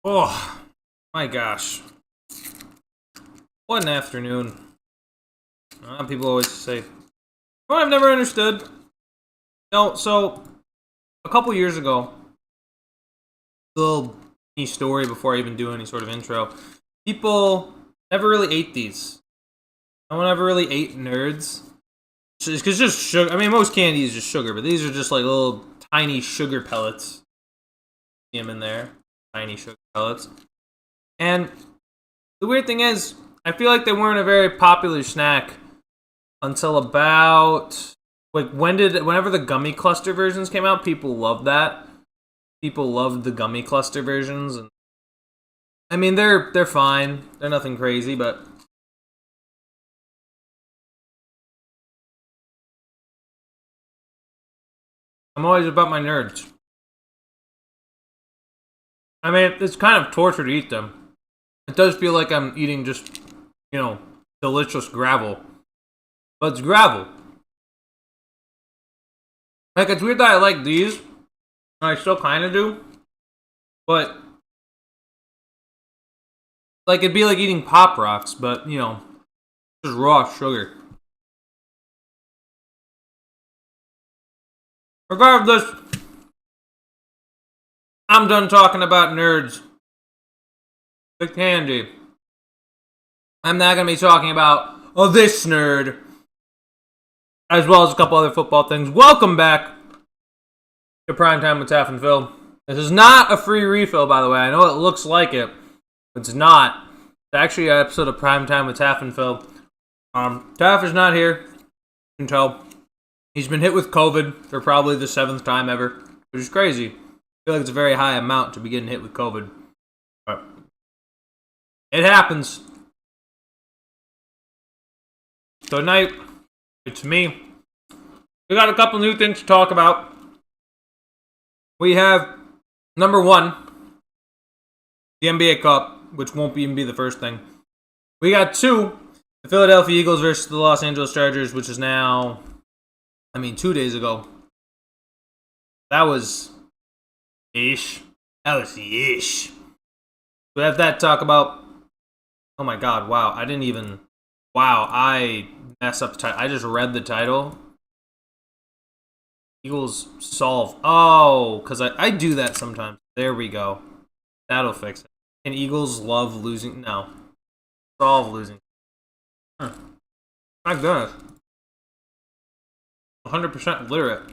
Oh, my gosh. What an afternoon. People always say, well, I've never understood. No, so, a couple years ago, little mini story before I even do any sort of intro. People never really ate these. No one ever really ate nerds. It's just sugar. I mean, most candy is just sugar, but these are just like little tiny sugar pellets. See them in there. Tiny sugar pellets. And the weird thing is, I feel like they weren't a very popular snack until about whenever the gummy cluster versions came out. People loved that. People loved the gummy cluster versions, and I mean they're fine. They're nothing crazy, but I'm always about my nerds. I mean, it's kind of torture to eat them. It does feel like I'm eating just, delicious gravel. But it's gravel. Like, it's weird that I like these. And I still kind of do. But, like, it'd be like eating Pop Rocks, but, just raw sugar. Regardless, I'm done talking about nerds. The candy. I'm now going to be talking about this nerd, as well as a couple other football things. Welcome back to Primetime with Taff and Phil. This is not a free refill, by the way. I know it looks like it, but it's not. It's actually an episode of Primetime with Taff and Phil. Taff is not here. You can tell. He's been hit with COVID for probably the 7th time ever, which is crazy. I feel like it's a very high amount to be getting hit with COVID. But it happens. So tonight, it's me. We got a couple new things to talk about. We have, number one, the NBA Cup, which won't even be the first thing. We got two, the Philadelphia Eagles versus the Los Angeles Chargers, which is now, 2 days ago. That was ish. We have that to talk about. Oh my god, wow. I messed up the title. I just read the title. Eagles solve. Oh, because I do that sometimes. There we go. That'll fix it. And Eagles love losing. No. Solve losing. My goodness. 100% literate.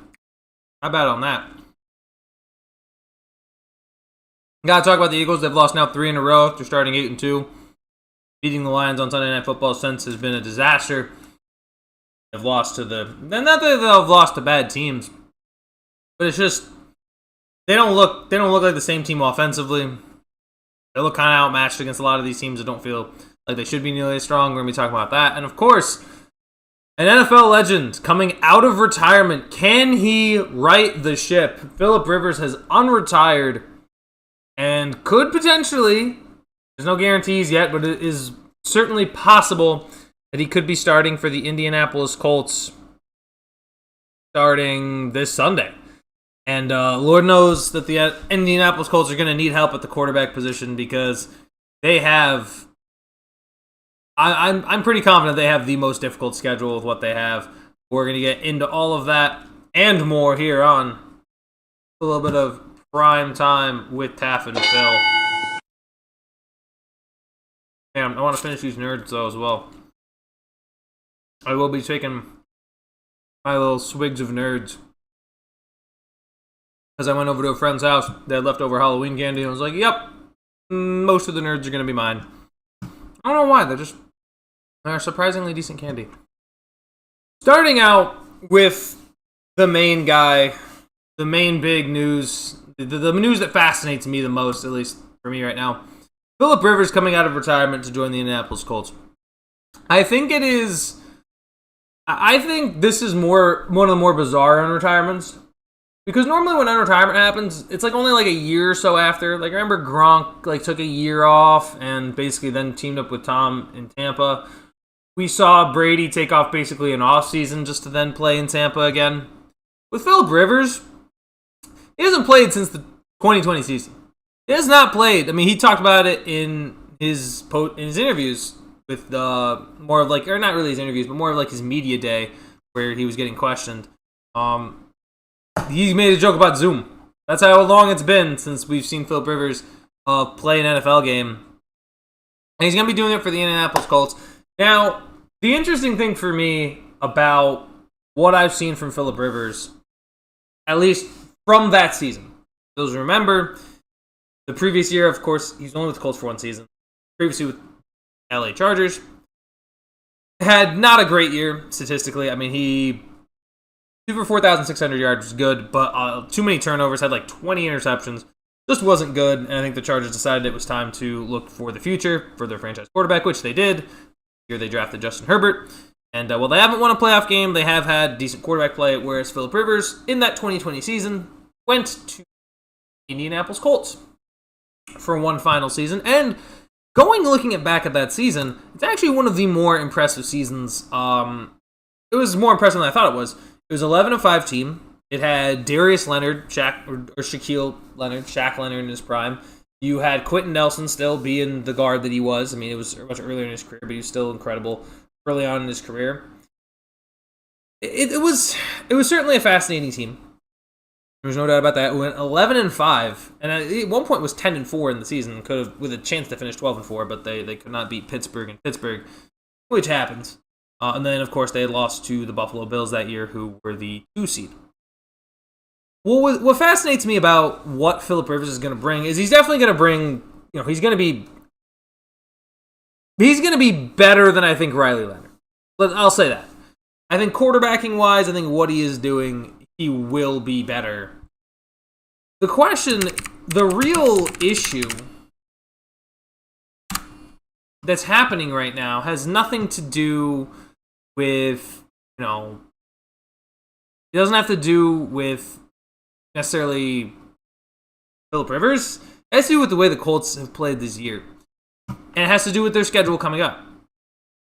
How bad on that? Gotta talk about the Eagles. They've lost now 3 in a row after starting 8-2. Beating the Lions on Sunday Night Football since has been a disaster. They've lost to not that they've lost to bad teams, but it's just they don't look like the same team offensively. They look kind of outmatched against a lot of these teams that don't feel like they should be nearly as strong. We're gonna be talking about that, and of course, an NFL legend coming out of retirement. Can he right the ship? Philip Rivers has unretired and could potentially. There's no guarantees yet, but it is certainly possible that he could be starting for the Indianapolis Colts starting this Sunday. And Lord knows that the Indianapolis Colts are going to need help at the quarterback position because they have... I'm pretty confident they have the most difficult schedule with what they have. We're going to get into all of that and more here on a little bit of Prime Time with Taff and Phil. Damn, I want to finish these nerds though as well. I will be taking my little swigs of nerds. Because I went over to a friend's house, they had leftover Halloween candy, and I was like, yep, most of the nerds are going to be mine. I don't know why, they're surprisingly decent candy. Starting out with the main guy, the main big news, the news that fascinates me the most, at least for me right now. Philip Rivers coming out of retirement to join the Indianapolis Colts. I think this is one of the more bizarre unretirements. Because normally when unretirement happens, it's only a year or so after. I remember Gronk took a year off and basically then teamed up with Tom in Tampa. We saw Brady take off basically an offseason just to then play in Tampa again. With Philip Rivers, he hasn't played since the 2020 season. He has not played. I mean, he talked about it in his interviews with more of like, or not really his interviews, but more of like his media day where he was getting questioned. He made a joke about Zoom. That's how long it's been since we've seen Philip Rivers play an NFL game. And he's going to be doing it for the Indianapolis Colts. Now, the interesting thing for me about what I've seen from Philip Rivers, at least from that season, those who remember, the previous year, of course, he's only with the Colts for one season. Previously with LA Chargers. Had not a great year, statistically. I mean, he threw for 4,600 yards was good, but too many turnovers, had like 20 interceptions. Just wasn't good, and I think the Chargers decided it was time to look for the future for their franchise quarterback, which they did. Here they drafted Justin Herbert. And while they haven't won a playoff game, they have had decent quarterback play, whereas Philip Rivers, in that 2020 season, went to Indianapolis Colts for one final season. And looking back at that season, it's actually one of the more impressive seasons. It was more impressive than I thought it was. It was 11-5 team. It had Darius Leonard, Shaquille Leonard, Shaq Leonard in his prime. You had Quentin Nelson still being the guard that he was. I mean, it was much earlier in his career, but he was still incredible early on in his career. It was certainly a fascinating team. There's no doubt about that. It went 11-5, and at one point was 10-4 in the season. Could have with a chance to finish 12-4, but they could not beat Pittsburgh in Pittsburgh, which happens. And then, of course, they had lost to the Buffalo Bills that year, who were the 2 seed. What fascinates me about what Philip Rivers is going to bring is he's definitely going to bring, he's going to be better than I think Riley Leonard. I'll say that. I think quarterbacking-wise, I think what he is doing, he will be better. The real issue that's happening right now has nothing to do with, it doesn't have to do with necessarily Philip Rivers. It has to do with the way the Colts have played this year. And it has to do with their schedule coming up.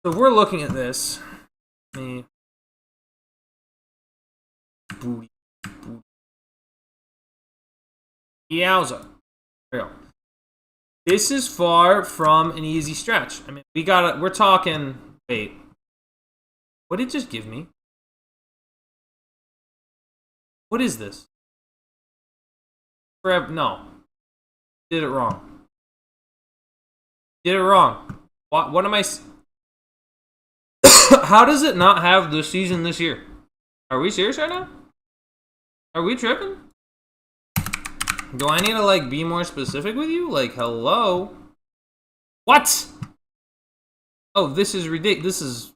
So if we're looking at this, Yowza. There we go. This is far from an easy stretch. I mean, we're talking, wait. What did it just give me? What is this? No. Did it wrong. What am I... How does it not have the season this year? Are we serious right now? Are we tripping? Do I need to, be more specific with you? Hello? What? Oh, this is ridiculous. This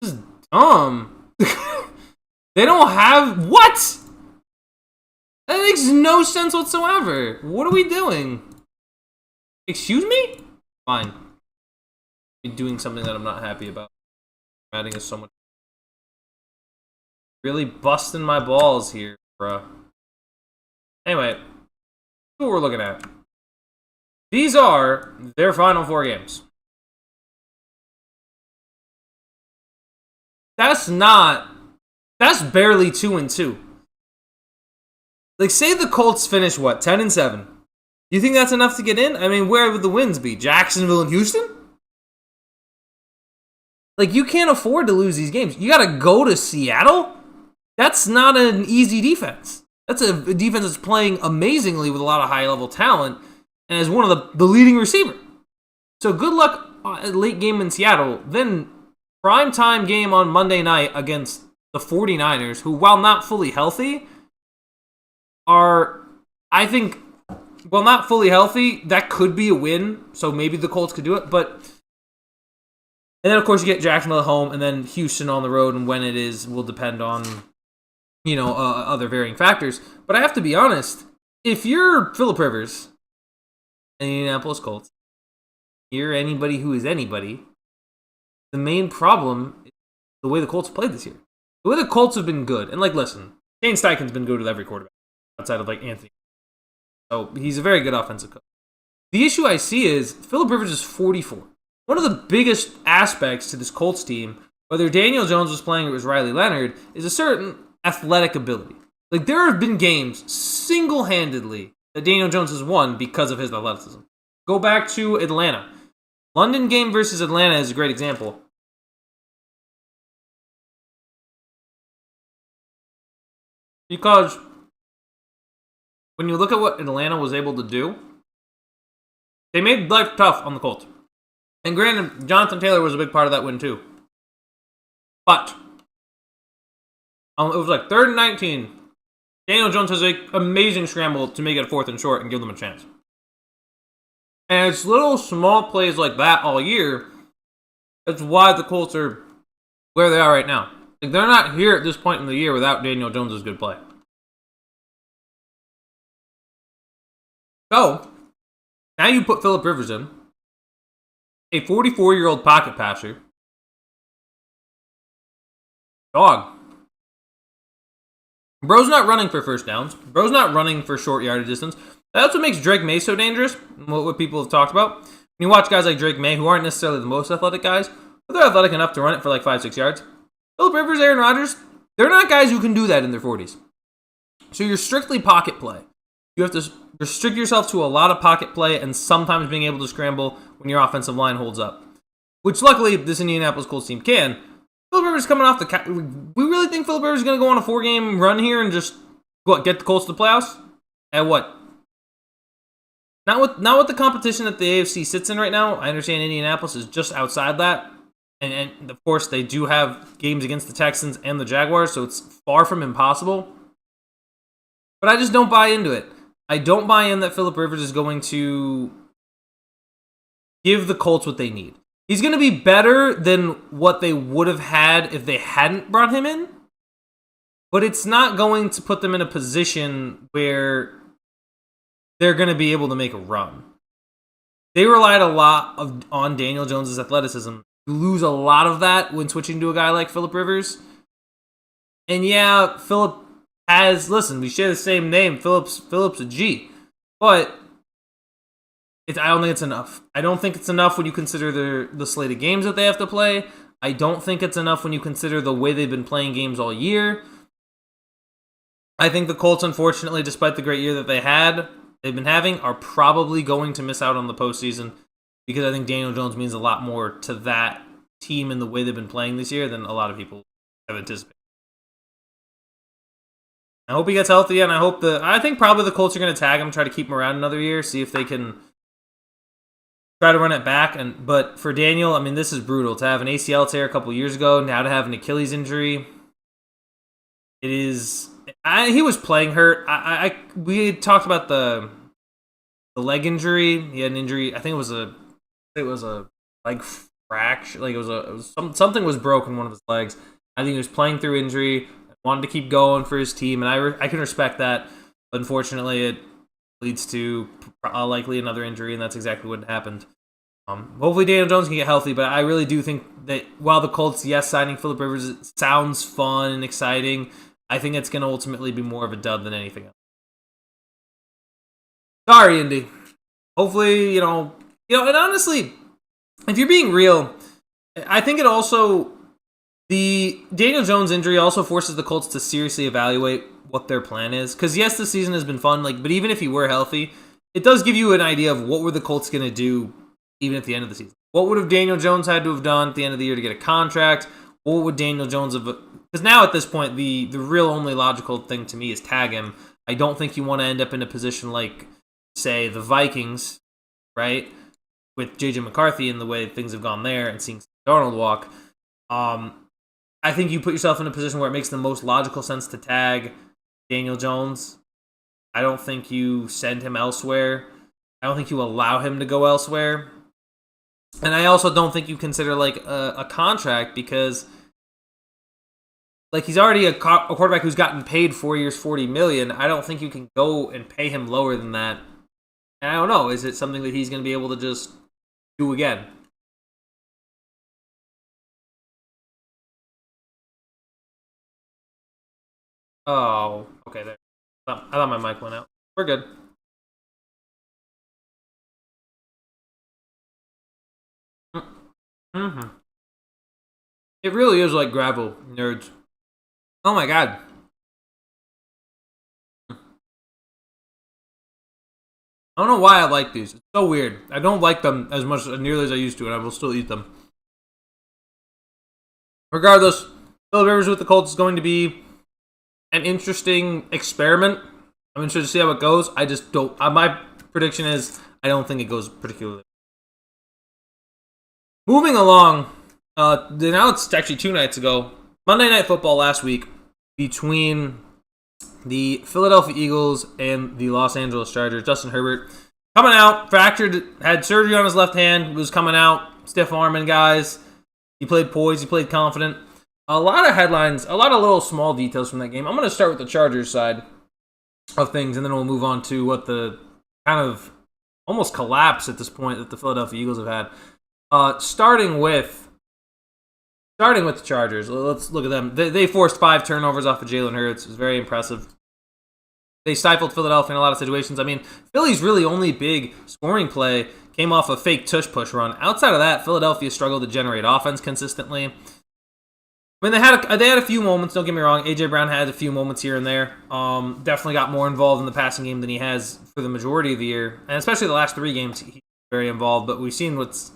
is dumb. They don't have... What? That makes no sense whatsoever. What are we doing? Excuse me? Fine. I'm doing something that I'm not happy about. Adding is so much. Really busting my balls here, bruh. Anyway, what we're looking at. These are their final 4 games. That's barely 2-2. Say the Colts finish, 10-7. You think that's enough to get in? I mean, where would the wins be? Jacksonville and Houston? You can't afford to lose these games. You gotta go to Seattle? That's not an easy defense. That's a defense that's playing amazingly with a lot of high-level talent and is one of the leading receiver. So good luck at late game in Seattle. Then primetime game on Monday night against the 49ers, who, while not fully healthy, are, I think, well, not fully healthy, that could be a win. So maybe the Colts could do it. And then, of course, you get Jacksonville at home and then Houston on the road. And when it is will depend on, other varying factors. But I have to be honest, if you're Philip Rivers and the Indianapolis Colts, you're anybody who is anybody, the main problem is the way the Colts played this year. The way the Colts have been good. And, listen, Shane Steichen's been good with every quarterback outside of, Anthony. So he's a very good offensive coach. The issue I see is Philip Rivers is 44. One of the biggest aspects to this Colts team, whether Daniel Jones was playing or it was Riley Leonard, is a certain athletic ability. There have been games single-handedly that Daniel Jones has won because of his athleticism. Go back to Atlanta. London game versus Atlanta is a great example. Because when you look at what Atlanta was able to do, they made life tough on the Colts. And granted, Jonathan Taylor was a big part of that win too. But it was like 3rd and 19. Daniel Jones has an amazing scramble to make it a 4th and short and give them a chance. And it's little small plays like that all year. That's why the Colts are where they are right now. Like, they're not here at this point in the year without Daniel Jones' good play. So, now you put Phillip Rivers in, a 44-year-old pocket passer. Dog. Bro's not running for first downs. Bro's not running for short yardage distance. That's what makes Drake May so dangerous, what people have talked about. When you watch guys like Drake May, who aren't necessarily the most athletic guys, but they're athletic enough to run it for like 5-6 yards. Phillip Rivers, Aaron Rodgers, they're not guys who can do that in their 40s. So you're strictly pocket play. You have to restrict yourself to a lot of pocket play and sometimes being able to scramble when your offensive line holds up. Which luckily, this Indianapolis Colts team can. Phillip Rivers coming off we really think Phillip Rivers is going to go on a 4-game run here and just get the Colts to the playoffs? At what? Not with the competition that the AFC sits in right now. I understand Indianapolis is just outside that. And of course, they do have games against the Texans and the Jaguars, so it's far from impossible. But I just don't buy into it. I don't buy in that Phillip Rivers is going to give the Colts what they need. He's going to be better than what they would have had if they hadn't brought him in. But it's not going to put them in a position where they're going to be able to make a run. They relied a lot on Daniel Jones' athleticism. You lose a lot of that when switching to a guy like Phillip Rivers. And yeah, Phillip listen, we share the same name. Phillip's a G. But I don't think it's enough. I don't think it's enough when you consider the slate of games that they have to play. I don't think it's enough when you consider the way they've been playing games all year. I think the Colts, unfortunately, despite the great year that they've been having, are probably going to miss out on the postseason because I think Daniel Jones means a lot more to that team and the way they've been playing this year than a lot of people have anticipated. I hope he gets healthy, and I think probably the Colts are going to tag him, try to keep him around another year, see if they can try to run it back. But for Daniel, I mean, this is brutal. To have an ACL tear a couple years ago, now to have an Achilles injury, it is. He was playing hurt. We had talked about the leg injury. He had an injury. I think it was a leg fracture. Like something was broken in one of his legs. I think he was playing through injury. Wanted to keep going for his team, and I can respect that. But unfortunately, it leads to likely another injury, and that's exactly what happened. Hopefully Daniel Jones can get healthy, but I really do think that while the Colts, yes, signing Phillip Rivers sounds fun and exciting, I think it's going to ultimately be more of a dud than anything else. Sorry, Indy. Hopefully, and honestly, if you're being real, I think it also, the Daniel Jones injury also forces the Colts to seriously evaluate what their plan is. Because yes, the season has been fun, but even if he were healthy, it does give you an idea of what were the Colts going to do even at the end of the season. What would have Daniel Jones had to have done at the end of the year to get a contract? What would Daniel Jones have... Because now at this point, the real only logical thing to me is tag him. I don't think you want to end up in a position like, say, the Vikings, right? With J.J. McCarthy and the way things have gone there and seeing Darnold walk. I think you put yourself in a position where it makes the most logical sense to tag Daniel Jones. I don't think you send him elsewhere. I don't think you allow him to go elsewhere. And I also don't think you consider a contract because he's already a quarterback who's gotten paid 4 years, $40 million. I don't think you can go and pay him lower than that. And I don't know. Is it something that he's going to be able to just do again? Oh, okay. There. I thought my mic went out. We're good. Mm-hmm. It really is like gravel, nerds. Oh my god. I don't know why I like these. It's so weird. I don't like them as much nearly as I used to, and I will still eat them. Regardless, Philip Rivers with the Colts is going to be an interesting experiment. I'm interested to see how it goes. I just don't. My prediction is I don't think it goes particularly. Moving along, now it's actually 2 nights ago. Monday Night Football last week between the Philadelphia Eagles and the Los Angeles Chargers. Justin Herbert coming out, fractured, had surgery on his left hand, was coming out, stiff arming guys. He played poised, he played confident. A lot of headlines, a lot of little small details from that game. I'm going to start with the Chargers side of things, and then we'll move on to what the kind of almost collapse at this point that the Philadelphia Eagles have had. Starting with the Chargers, let's look at them. They forced 5 turnovers off of Jalen Hurts. It was very impressive. They stifled Philadelphia in a lot of situations. I mean, Philly's really only big scoring play came off a fake tush-push run. Outside of that, Philadelphia struggled to generate offense consistently. I mean, they had a few moments, don't get me wrong. A.J. Brown had a few moments here and there. Definitely got more involved in the passing game than he has for the majority of the year. And especially the last 3 games, he's very involved. But we've seen he's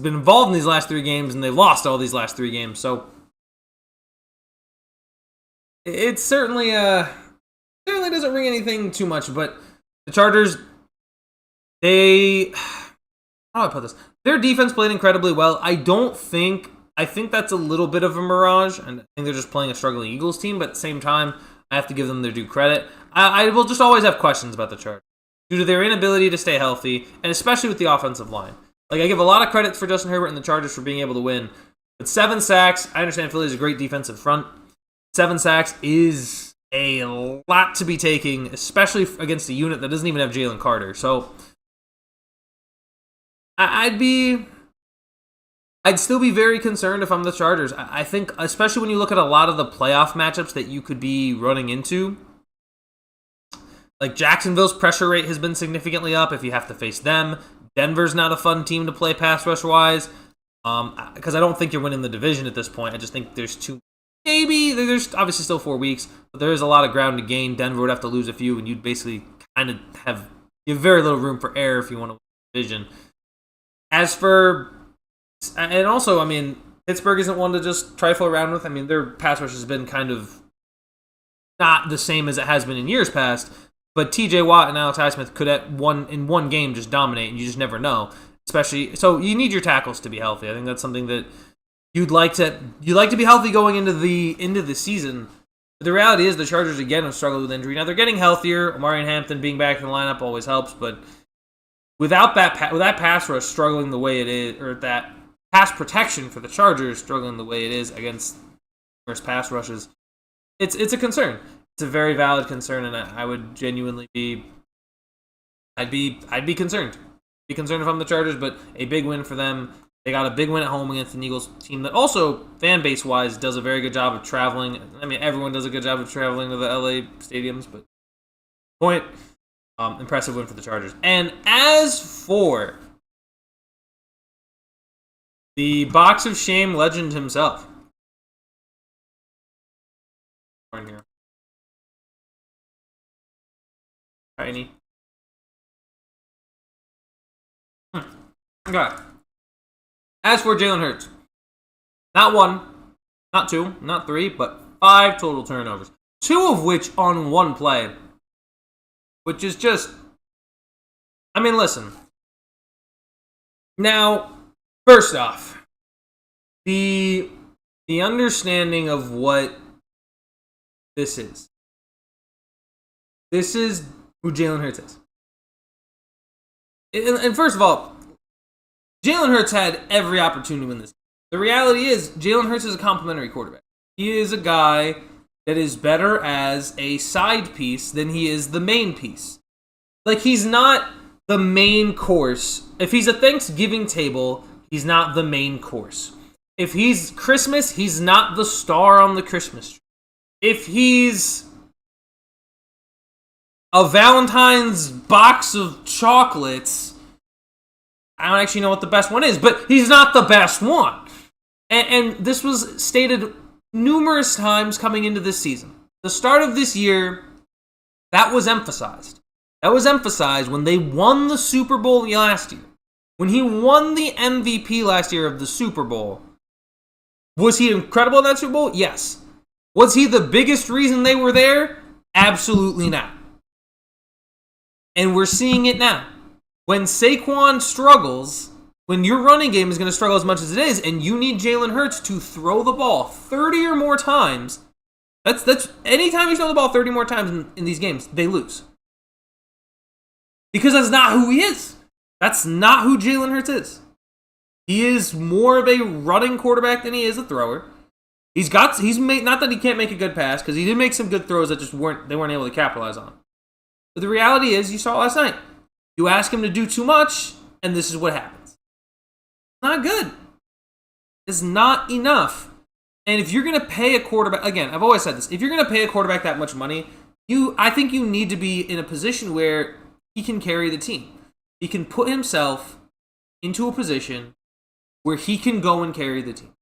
been involved in these last 3 games, and they've lost all these last 3 games. So it certainly doesn't ring anything too much. But the Chargers, how do I put this? Their defense played incredibly well. I think that's a little bit of a mirage, and I think they're just playing a struggling Eagles team, but at the same time, I have to give them their due credit. I will just always have questions about the Chargers due to their inability to stay healthy, and especially with the offensive line. Like, I give a lot of credit for Justin Herbert and the Chargers for being able to win, but 7 sacks, I understand Philly's a great defensive front. 7 sacks is a lot to be taking, especially against a unit that doesn't even have Jalen Carter. So I'd still be very concerned if I'm the Chargers. I think, especially when you look at a lot of the playoff matchups that you could be running into, like Jacksonville's pressure rate has been significantly up if you have to face them. Denver's not a fun team to play pass rush-wise, because I don't think you're winning the division at this point. I just think there's there's obviously still 4 weeks, but there is a lot of ground to gain. Denver would have to lose a few, and you'd basically kind of have very little room for error if you want to win the division. And also, I mean, Pittsburgh isn't one to just trifle around with. I mean, their pass rush has been kind of not the same as it has been in years past, but TJ Watt and Alex Highsmith could in one game just dominate, and you just never know. Especially, so you need your tackles to be healthy. I think that's something that you'd like to be healthy going into the season. But the reality is the Chargers again have struggled with injury. Now they're getting healthier. Omarion Hampton being back in the lineup always helps, but without that pass rush struggling the way it is, or that pass protection for the Chargers struggling the way it is against numerous pass rushes, it's a concern. It's a very valid concern, and I would genuinely be concerned. Be concerned if I'm the Chargers, but a big win for them. They got a big win at home against an Eagles team that also, fan base wise, does a very good job of traveling. I mean, everyone does a good job of traveling to the LA stadiums, but impressive win for the Chargers. And as for the Box of Shame legend himself, here, Tiny. Okay. As for Jalen Hurts, not 1, not 2, not 3, but 5 total turnovers. 2 of which on 1 play, which is just, I mean, listen. Now, first off, the understanding of what this is. This is who Jalen Hurts is. And first of all, Jalen Hurts had every opportunity to win this. The reality is, Jalen Hurts is a complimentary quarterback. He is a guy that is better as a side piece than he is the main piece. Like, he's not the main course. If he's a Thanksgiving table, he's not the main course. If he's Christmas, he's not the star on the Christmas tree. If he's a Valentine's box of chocolates, I don't actually know what the best one is, but he's not the best one. And this was stated numerous times coming into this season. The start of this year, that was emphasized. That was emphasized when they won the Super Bowl last year. When he won the MVP last year of the Super Bowl, was he incredible in that Super Bowl? Yes. Was he the biggest reason they were there? Absolutely not. And we're seeing it now. When Saquon struggles, when your running game is going to struggle as much as it is, and you need Jalen Hurts to throw the ball 30 or more times, that's anytime you throw the ball 30 more times in these games, they lose. Because that's not who he is. That's not who Jalen Hurts is. He is more of a running quarterback than he is a thrower. He's made, not that he can't make a good pass, because he did make some good throws that just weren't able to capitalize on. But the reality is, you saw last night. You ask him to do too much, and this is what happens. Not good. It's not enough. And if you're going to pay a quarterback, again, I've always said this, if you're going to pay a quarterback that much money, I think you need to be in a position where he can carry the team. He can put himself into a position where he can go and carry the team,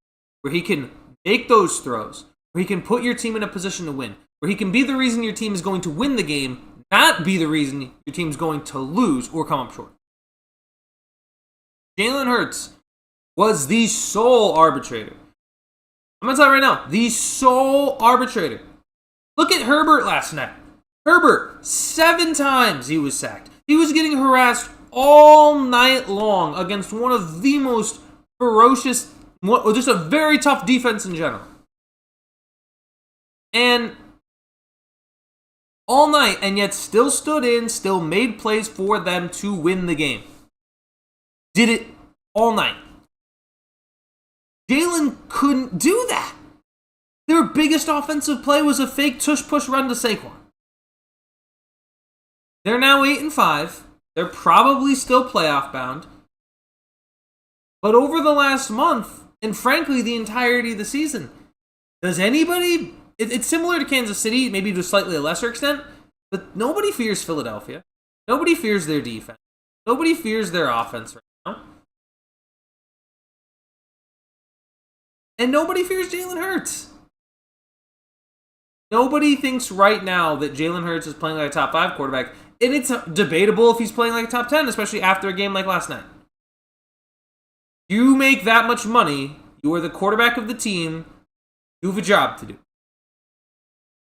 where he can make those throws, where he can put your team in a position to win, where he can be the reason your team is going to win the game, not be the reason your team is going to lose or come up short. Jalen Hurts was the sole arbitrator. I'm going to tell you right now, the sole arbitrator. Look at Herbert last night. Herbert, 7 times he was sacked. He was getting harassed all night long against one of the most ferocious, just a very tough defense in general. And all night, and yet still stood in, still made plays for them to win the game. Did it all night. Jalen couldn't do that. Their biggest offensive play was a fake tush-push run to Saquon. They're now 8-5. They're probably still playoff bound. But over the last month, and frankly the entirety of the season, does anybody... It's similar to Kansas City, maybe to a slightly lesser extent, but nobody fears Philadelphia. Nobody fears their defense. Nobody fears their offense right now. And nobody fears Jalen Hurts. Nobody thinks right now that Jalen Hurts is playing like a top 5 quarterback. And it's debatable if he's playing like a top 10, especially after a game like last night. You make that much money, you are the quarterback of the team, you have a job to do.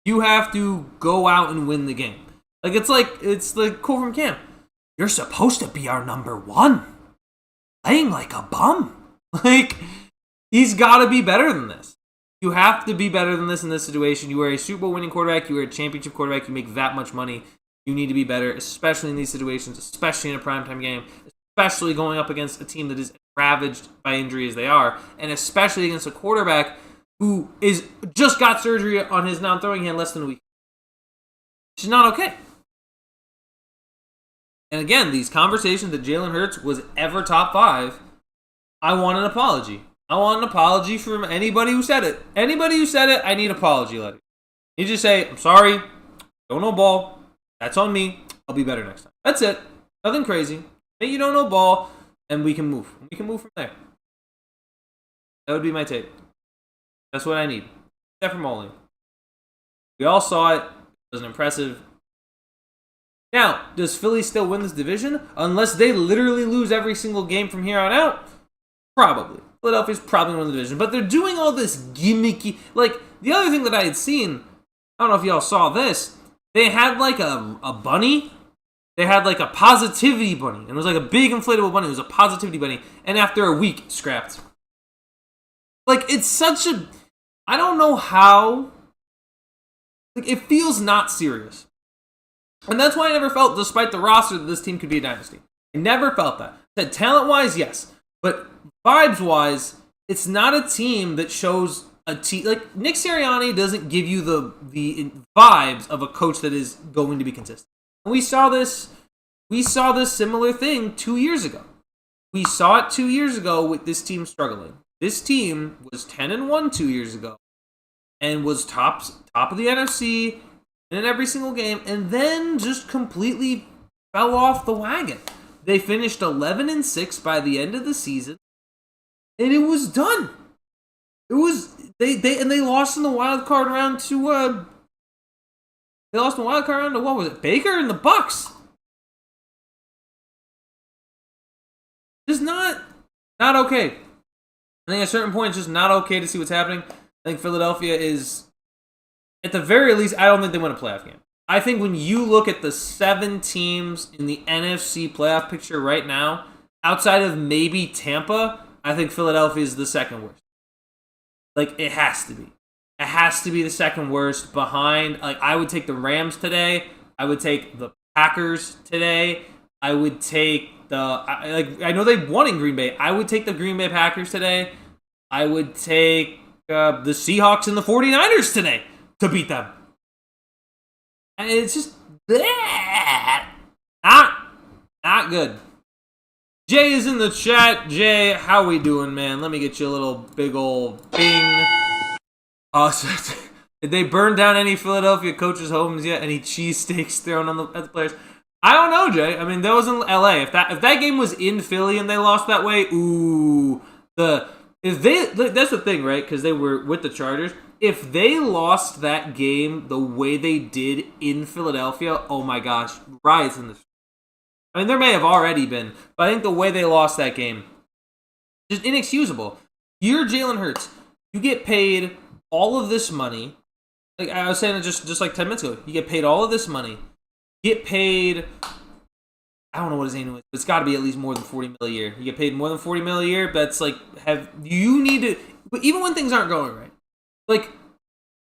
You have to go out and win the game. It's the quote from Cam. You're supposed to be our number 1. Playing like a bum. He's got to be better than this. You have to be better than this in this situation. You are a Super Bowl winning quarterback. You are a championship quarterback. You make that much money. You need to be better, especially in these situations, especially in a primetime game, especially going up against a team that is ravaged by injury as they are, and especially against a quarterback who just got surgery on his non-throwing hand less than a week. Which is not okay. And again, these conversations that Jalen Hurts was ever top 5, I want an apology. I want an apology from anybody who said it. Anybody who said it, I need an apology letter. You just say, I'm sorry, don't know ball. That's on me. I'll be better next time. That's it. Nothing crazy. Maybe you don't know ball, and we can move. We can move from there. That would be my take. That's what I need. Except for Molly. We all saw it. It was impressive. Now, does Philly still win this division? Unless they literally lose every single game from here on out? Probably. Philadelphia's probably going to win the division. But they're doing all this gimmicky... the other thing that I had seen, I don't know if y'all saw this, they had a bunny. They had a positivity bunny. And it was a big inflatable bunny. It was a positivity bunny. And after a week, scrapped. It's such a... I don't know how... it feels not serious. And that's why I never felt, despite the roster, that this team could be a dynasty. I never felt that. Said talent-wise, yes. But vibes-wise, it's not a team that shows a team... Nick Sirianni doesn't give you the vibes of a coach that is going to be consistent. And we saw this similar thing 2 years ago. We saw it 2 years ago with this team struggling. This team was 10-1 2 years ago and was top of the NFC in every single game, and then just completely fell off the wagon. They finished 11-6 by the end of the season, and it was done. It was they lost in the wild card round to what was it, Baker and the Bucks. Not okay. I think at a certain point, it's just not okay to see what's happening. I think Philadelphia is, at the very least, I don't think they win a playoff game. I think when you look at the 7 teams in the NFC playoff picture right now, outside of maybe Tampa, I think Philadelphia is the second worst. Like, it has to be. It has to be the second worst behind. Like, I would take the Rams today. I would take the Packers today. I would take I know they won in Green Bay. I would take the Green Bay Packers today. I would take the Seahawks and the 49ers today to beat them. And it's just not good. Jay is in the chat. Jay, how we doing, man? Let me get you a little big old bing. So did they burn down any Philadelphia coaches' homes yet? Any cheesesteaks thrown at the players? I don't know, Jay. I mean, that was in LA. If that game was in Philly and they lost that way, that's the thing, right? Because they were with the Chargers. If they lost that game the way they did in Philadelphia, oh my gosh, riots in the street. I mean, there may have already been, but I think the way they lost that game is inexcusable. You're Jalen Hurts. You get paid all of this money. Like I was saying it just like 10 minutes ago. You get paid all of this money. Get paid, I don't know what his name is, but it's got to be at least more than $40 million a year. You get paid more than $40 million a year. That's like, you need to, but even when things aren't going right. Like,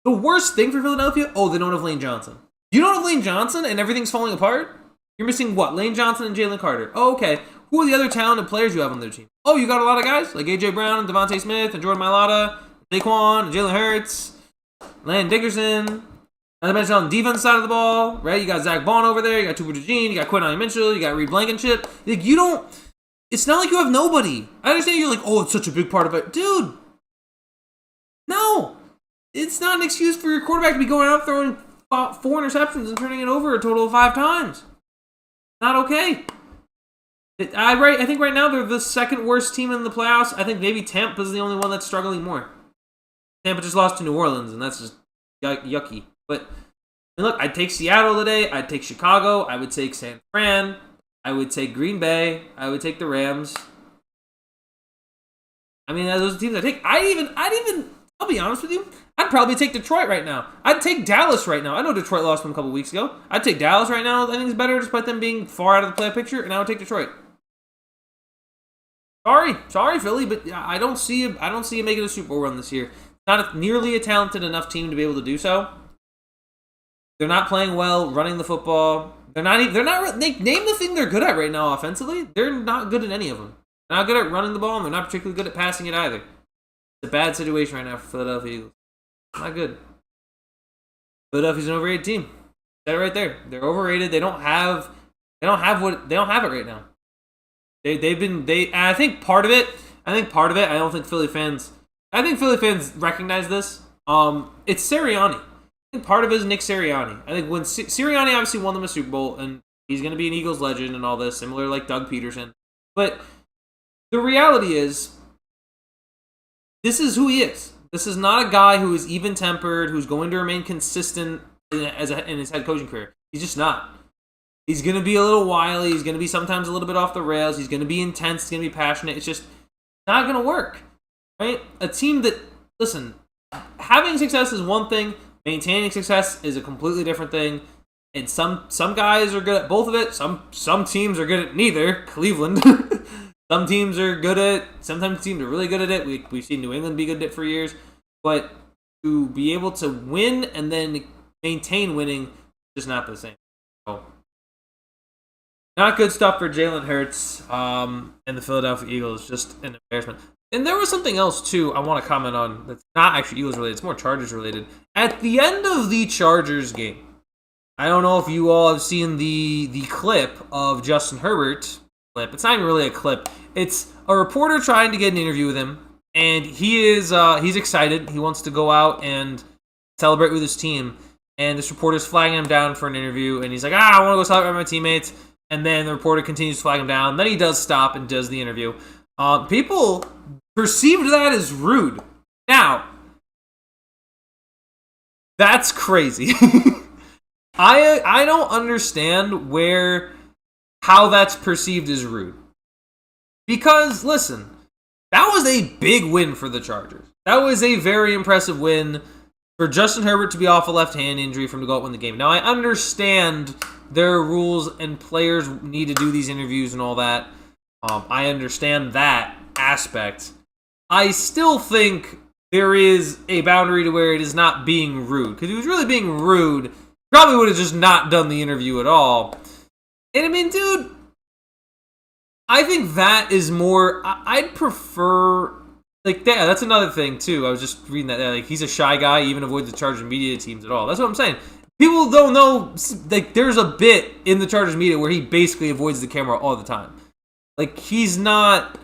the worst thing for Philadelphia, they don't have Lane Johnson. You don't have Lane Johnson and everything's falling apart? You're missing what? Lane Johnson and Jalen Carter. Oh, okay. Who are the other talented players you have on their team? Oh, you got a lot of guys like A.J. Brown and Devontae Smith and Jordan Mailata, Saquon and Jalen Hurts, Landon Dickerson. As I mentioned on the defense side of the ball, right? You got Zach Vaughn over there. You got Tuber Jean. You got Quinton Mitchell. You got Reed Blankenship. Like, you don't. It's not like you have nobody. I understand you're like, it's such a big part of it, dude. No, it's not an excuse for your quarterback to be going out throwing 4 interceptions and turning it over a total of 5 times. Not okay. I think right now they're the second worst team in the playoffs. I think maybe Tampa's the only one that's struggling more. Tampa just lost to New Orleans, and that's just yucky. But, I mean, look, I'd take Seattle today. I'd take Chicago. I would take San Fran. I would take Green Bay. I would take the Rams. I mean, those are teams I take. I'll be honest with you, I'd probably take Detroit right now. I'd take Dallas right now. I know Detroit lost them a couple weeks ago. I'd take Dallas right now. I think it's better despite them being far out of the playoff picture, and I would take Detroit. Sorry, Philly, but I don't see you making a Super Bowl run this year. Not nearly a talented enough team to be able to do so. They're not playing well, running the football. Name the thing they're good at right now offensively. They're not good at any of them. They're not good at running the ball, and they're not particularly good at passing it either. It's a bad situation right now for Philadelphia Eagles. Not good. Philadelphia's an overrated team. Said it right there. They're overrated. They don't have it right now. I think part of it, I don't think Philly fans recognize this. It's Sirianni. I think part of it is Nick Sirianni. I think when Sirianni obviously won them a Super Bowl, and he's going to be an Eagles legend and all this, similar like Doug Peterson. But the reality is, this is who he is. This is not a guy who is even-tempered, who's going to remain consistent in his head coaching career. He's just not. He's going to be a little wily. He's going to be sometimes a little bit off the rails. He's going to be intense. He's going to be passionate. It's just not going to work, right? A team that, listen, having success is one thing. Maintaining success is a completely different thing. And some guys are good at both of it. Some teams are good at neither. Cleveland. Sometimes teams are really good at it. We've seen New England be good at it for years. But to be able to win and then maintain winning is just not the same. So, not good stuff for Jalen Hurts and the Philadelphia Eagles. Just an embarrassment. And there was something else, too, I want to comment on that's not actually Eagles related. It's more Chargers related. At the end of the Chargers game, I don't know if you all have seen the clip of Justin Herbert. It's not even really a clip. It's a reporter trying to get an interview with him, and he's excited. He wants to go out and celebrate with his team, and this reporter's flagging him down for an interview, and he's like, I want to go celebrate with my teammates, and then the reporter continues to flag him down. Then he does stop and does the interview. People perceived that as rude. Now, that's crazy. I don't understand how that's perceived as rude. Because, listen, That was a big win for the Chargers. That was a very impressive win for Justin Herbert to be off a left hand injury from to go out win the game. Now, I understand there are rules and players need to do these interviews and all that. I understand that aspect. I still think there is a boundary to where it is not being rude. Because if he was really being rude, he probably would have just not done the interview at all. And I mean, dude, I think that is more... I'd prefer... Like, yeah, that's another thing, too. I was just reading that. Like, he's a shy guy, even avoids the Chargers media teams at all. That's what I'm saying. People don't know... Like, there's a bit in the Chargers media where he basically avoids the camera all the time. Like, he's not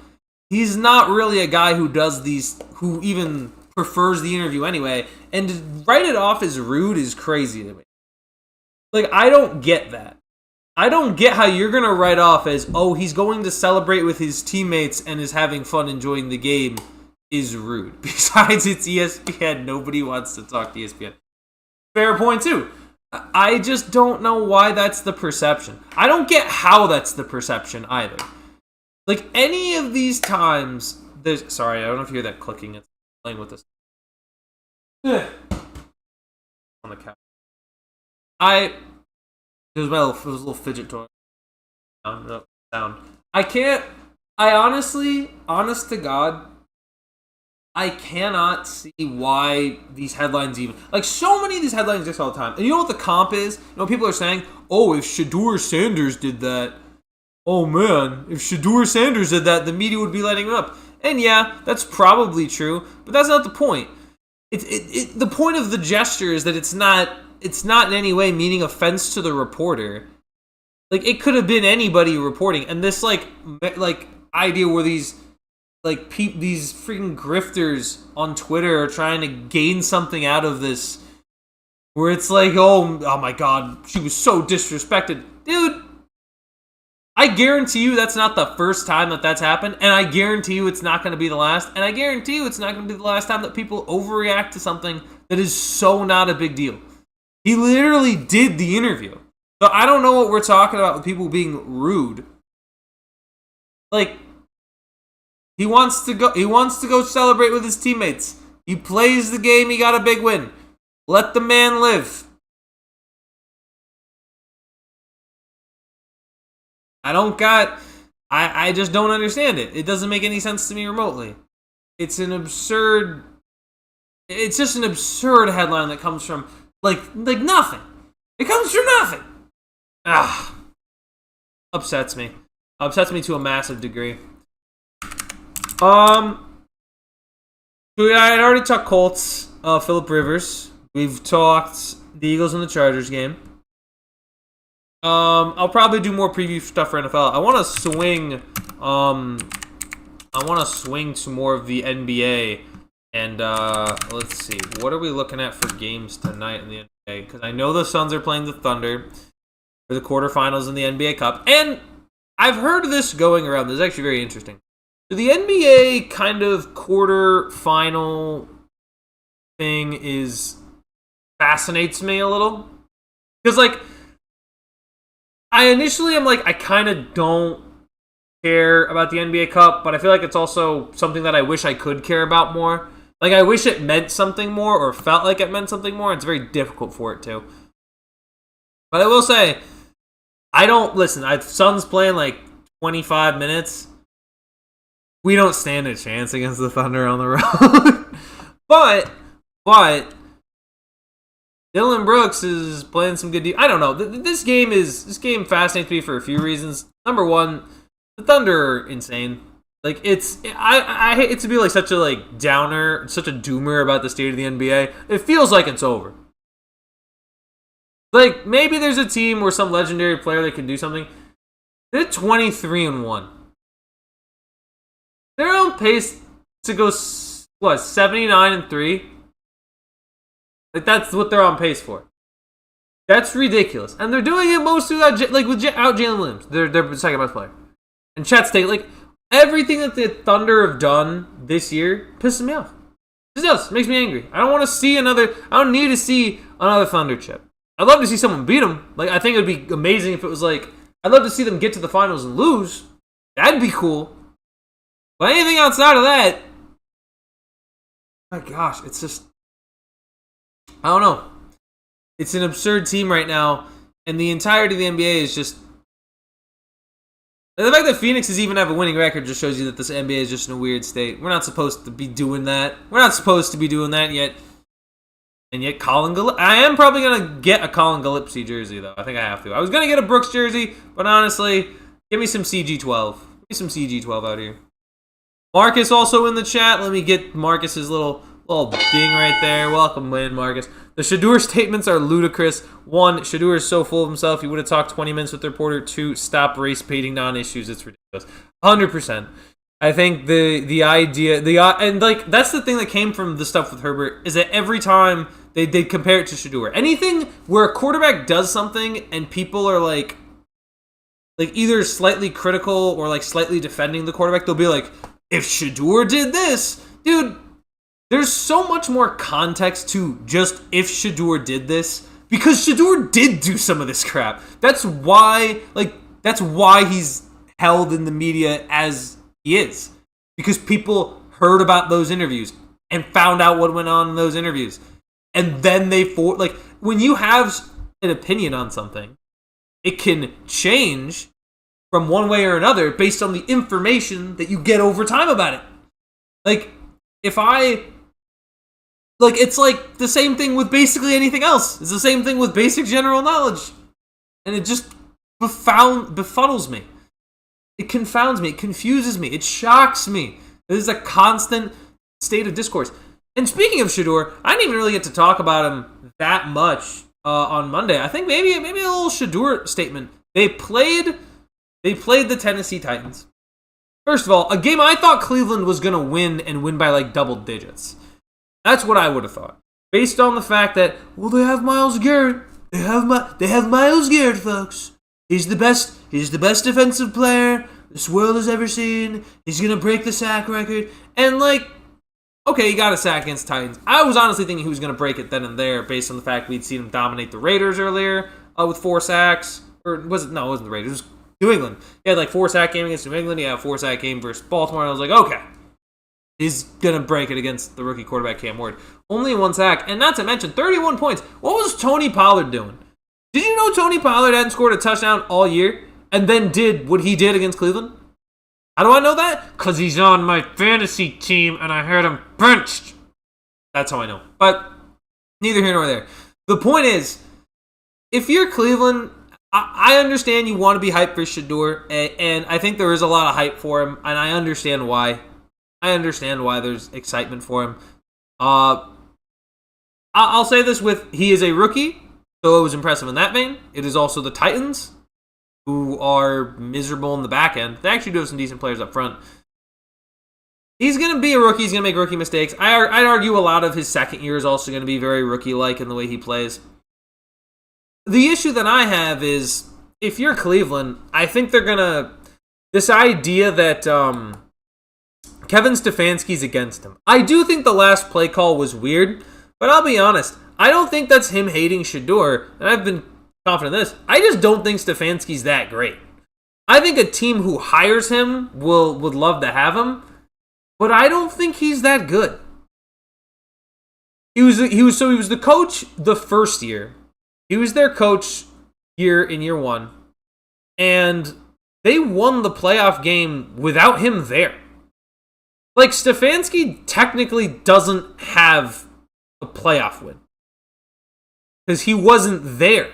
really a guy who does these... Who even prefers the interview anyway. And to write it off as rude is crazy to me. Like, I don't get that. I don't get how you're going to write off as, oh, he's going to celebrate with his teammates and is having fun enjoying the game is rude. Besides, it's ESPN. Nobody wants to talk to ESPN. Fair point, too. I just don't know why that's the perception. I don't get how that's the perception either. Like, any of these times... Sorry, I don't know if you hear that clicking. It's playing with this. On the couch. It was a little fidget toy. Sound. Honest to God, I cannot see why these headlines even... Like, so many of these headlines exist all the time. And you know what the comp is? You know what people are saying? Oh, if Shedeur Sanders did that... Oh, man. If Shedeur Sanders did that, the media would be lighting him up. And yeah, that's probably true. But that's not the point. The point of the gesture is that it's not in any way meaning offense to the reporter. Like, it could have been anybody reporting. And this, like idea where these freaking grifters on Twitter are trying to gain something out of this, where it's like, oh my God, she was so disrespected. Dude, I guarantee you that's not the first time that's happened, and I guarantee you it's not going to be the last, and I guarantee you it's not going to be the last time that people overreact to something that is so not a big deal. He literally did the interview. So I don't know what we're talking about with people being rude. Like, he wants to go celebrate with his teammates. He plays the game, he got a big win. Let the man live. I just don't understand it. It doesn't make any sense to me remotely. It's just an absurd headline that comes from like nothing. It comes from nothing. Upsets me. Upsets me to a massive degree. I had already talked Colts, Phillip Rivers. We've talked the Eagles and the Chargers game. I'll probably do more preview stuff for NFL. I want to swing to more of the NBA. And let's see, what are we looking at for games tonight in the NBA? Because I know the Suns are playing the Thunder for the quarterfinals in the NBA Cup. And I've heard of this going around. This is actually very interesting. So the NBA kind of quarterfinal thing fascinates me a little. Because, like, I kind of don't care about the NBA Cup, but I feel like it's also something that I wish I could care about more. Like, I wish it meant something more or felt like it meant something more. It's very difficult for it to. But I will say, Suns playing like 25 minutes. We don't stand a chance against the Thunder on the road. but Dylan Brooks is playing some good I don't know. This game fascinates me for a few reasons. Number one, the Thunder are insane. Like, I hate it to be like such a downer, such a doomer about the state of the NBA. It feels like it's over. Like, maybe there's a team or some legendary player that can do something. They're 23-1. They're on pace to go 79-3. Like, that's what they're on pace for. That's ridiculous, and they're doing it mostly without Jalen Williams. They're the second best player, and Chet State. Like, everything that the Thunder have done this year pisses me off. It does. It makes me angry. I don't need to see another Thunder chip. I'd love to see someone beat them. Like, I think it would be amazing if it was like, I'd love to see them get to the finals and lose. That'd be cool. But anything outside of that, my gosh, it's just, I don't know. It's an absurd team right now, and the entirety of the NBA is just... The fact that Phoenix is even have a winning record just shows you that this NBA is just in a weird state. We're not supposed to be doing that. We're not supposed to be doing that yet. And yet Colin Gillespie... I am probably going to get a Colin Gillespie jersey, though. I think I have to. I was going to get a Brooks jersey, but honestly, give me some CG12. Give me some CG12 out here. Marcus also in the chat. Let me get Marcus's little ding right there. Welcome in, Marcus. The Shedeur statements are ludicrous. 1, Shedeur is so full of himself. He would have talked 20 minutes with the reporter. 2, stop race-baiting non-issues. It's ridiculous. 100%. I think the idea... and, like, that's the thing that came from the stuff with Herbert, is that every time they compare it to Shedeur. Anything where a quarterback does something and people are, like either slightly critical or, like, slightly defending the quarterback, they'll be like, if Shedeur did this... Dude... There's so much more context to just if Shedeur did this, because Shedeur did do some of this crap. That's why he's held in the media as he is. Because people heard about those interviews and found out what went on in those interviews. And then when you have an opinion on something, it can change from one way or another based on the information that you get over time about it. It's like the same thing with basically anything else. It's the same thing with basic general knowledge. And it just befuddles me. It confounds me. It confuses me. It shocks me. This is a constant state of discourse. And speaking of Shedeur, I didn't even really get to talk about him that much on Monday. I think maybe a little Shedeur statement. They played the Tennessee Titans. First of all, a game I thought Cleveland was going to win and win by like double digits. That's what I would have thought. Based on the fact that, well, they have Myles Garrett. They have Myles Garrett, folks. He's the best defensive player this world has ever seen. He's going to break the sack record. And, okay, he got a sack against the Titans. I was honestly thinking he was going to break it then and there based on the fact we'd seen him dominate the Raiders earlier with 4 sacks. Or was it? No, it wasn't the Raiders. It was New England. He had 4 sack game against New England. He had a 4 sack game versus Baltimore. And I was like, okay. He's going to break it against the rookie quarterback Cam Ward. Only 1 sack. And not to mention, 31 points. What was Tony Pollard doing? Did you know Tony Pollard hadn't scored a touchdown all year and then did what he did against Cleveland? How do I know that? Because he's on my fantasy team and I had him benched. That's how I know. But neither here nor there. The point is, if you're Cleveland, I understand you want to be hyped for Shedeur, and I think there is a lot of hype for him, and I understand why. I understand why there's excitement for him. I'll say this he is a rookie, so it was impressive in that vein. It is also the Titans, who are miserable in the back end. They actually do have some decent players up front. He's going to be a rookie. He's going to make rookie mistakes. I'd argue a lot of his second year is also going to be very rookie-like in the way he plays. The issue that I have is, if you're Cleveland, I think they're going to... This idea that... Kevin Stefanski's against him. I do think the last play call was weird, but I'll be honest. I don't think that's him hating Shedeur, and I've been confident in this. I just don't think Stefanski's that great. I think a team who hires him would love to have him, but I don't think he's that good. He was the coach the first year. He was their coach in year 1, and they won the playoff game without him there. Stefanski technically doesn't have a playoff win. Because he wasn't there.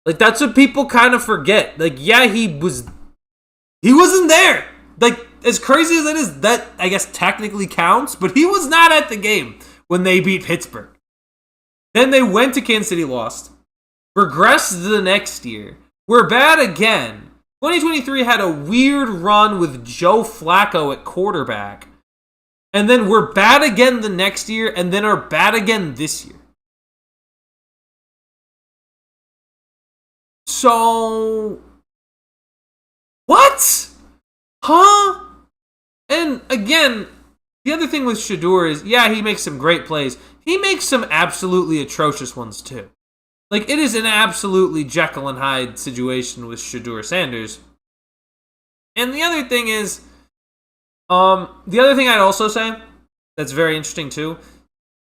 That's what people kind of forget. He wasn't there. As crazy as it is, that, I guess, technically counts, but he was not at the game when they beat Pittsburgh. Then they went to Kansas City, lost. Regressed the next year. We're bad again. 2023 had a weird run with Joe Flacco at quarterback. And then we're bad again the next year, and then are bad again this year. So... What? Huh? And again, the other thing with Shedeur is, yeah, he makes some great plays. He makes some absolutely atrocious ones, too. It is an absolutely Jekyll and Hyde situation with Shedeur Sanders. And the other thing is, The other thing I'd also say that's very interesting too,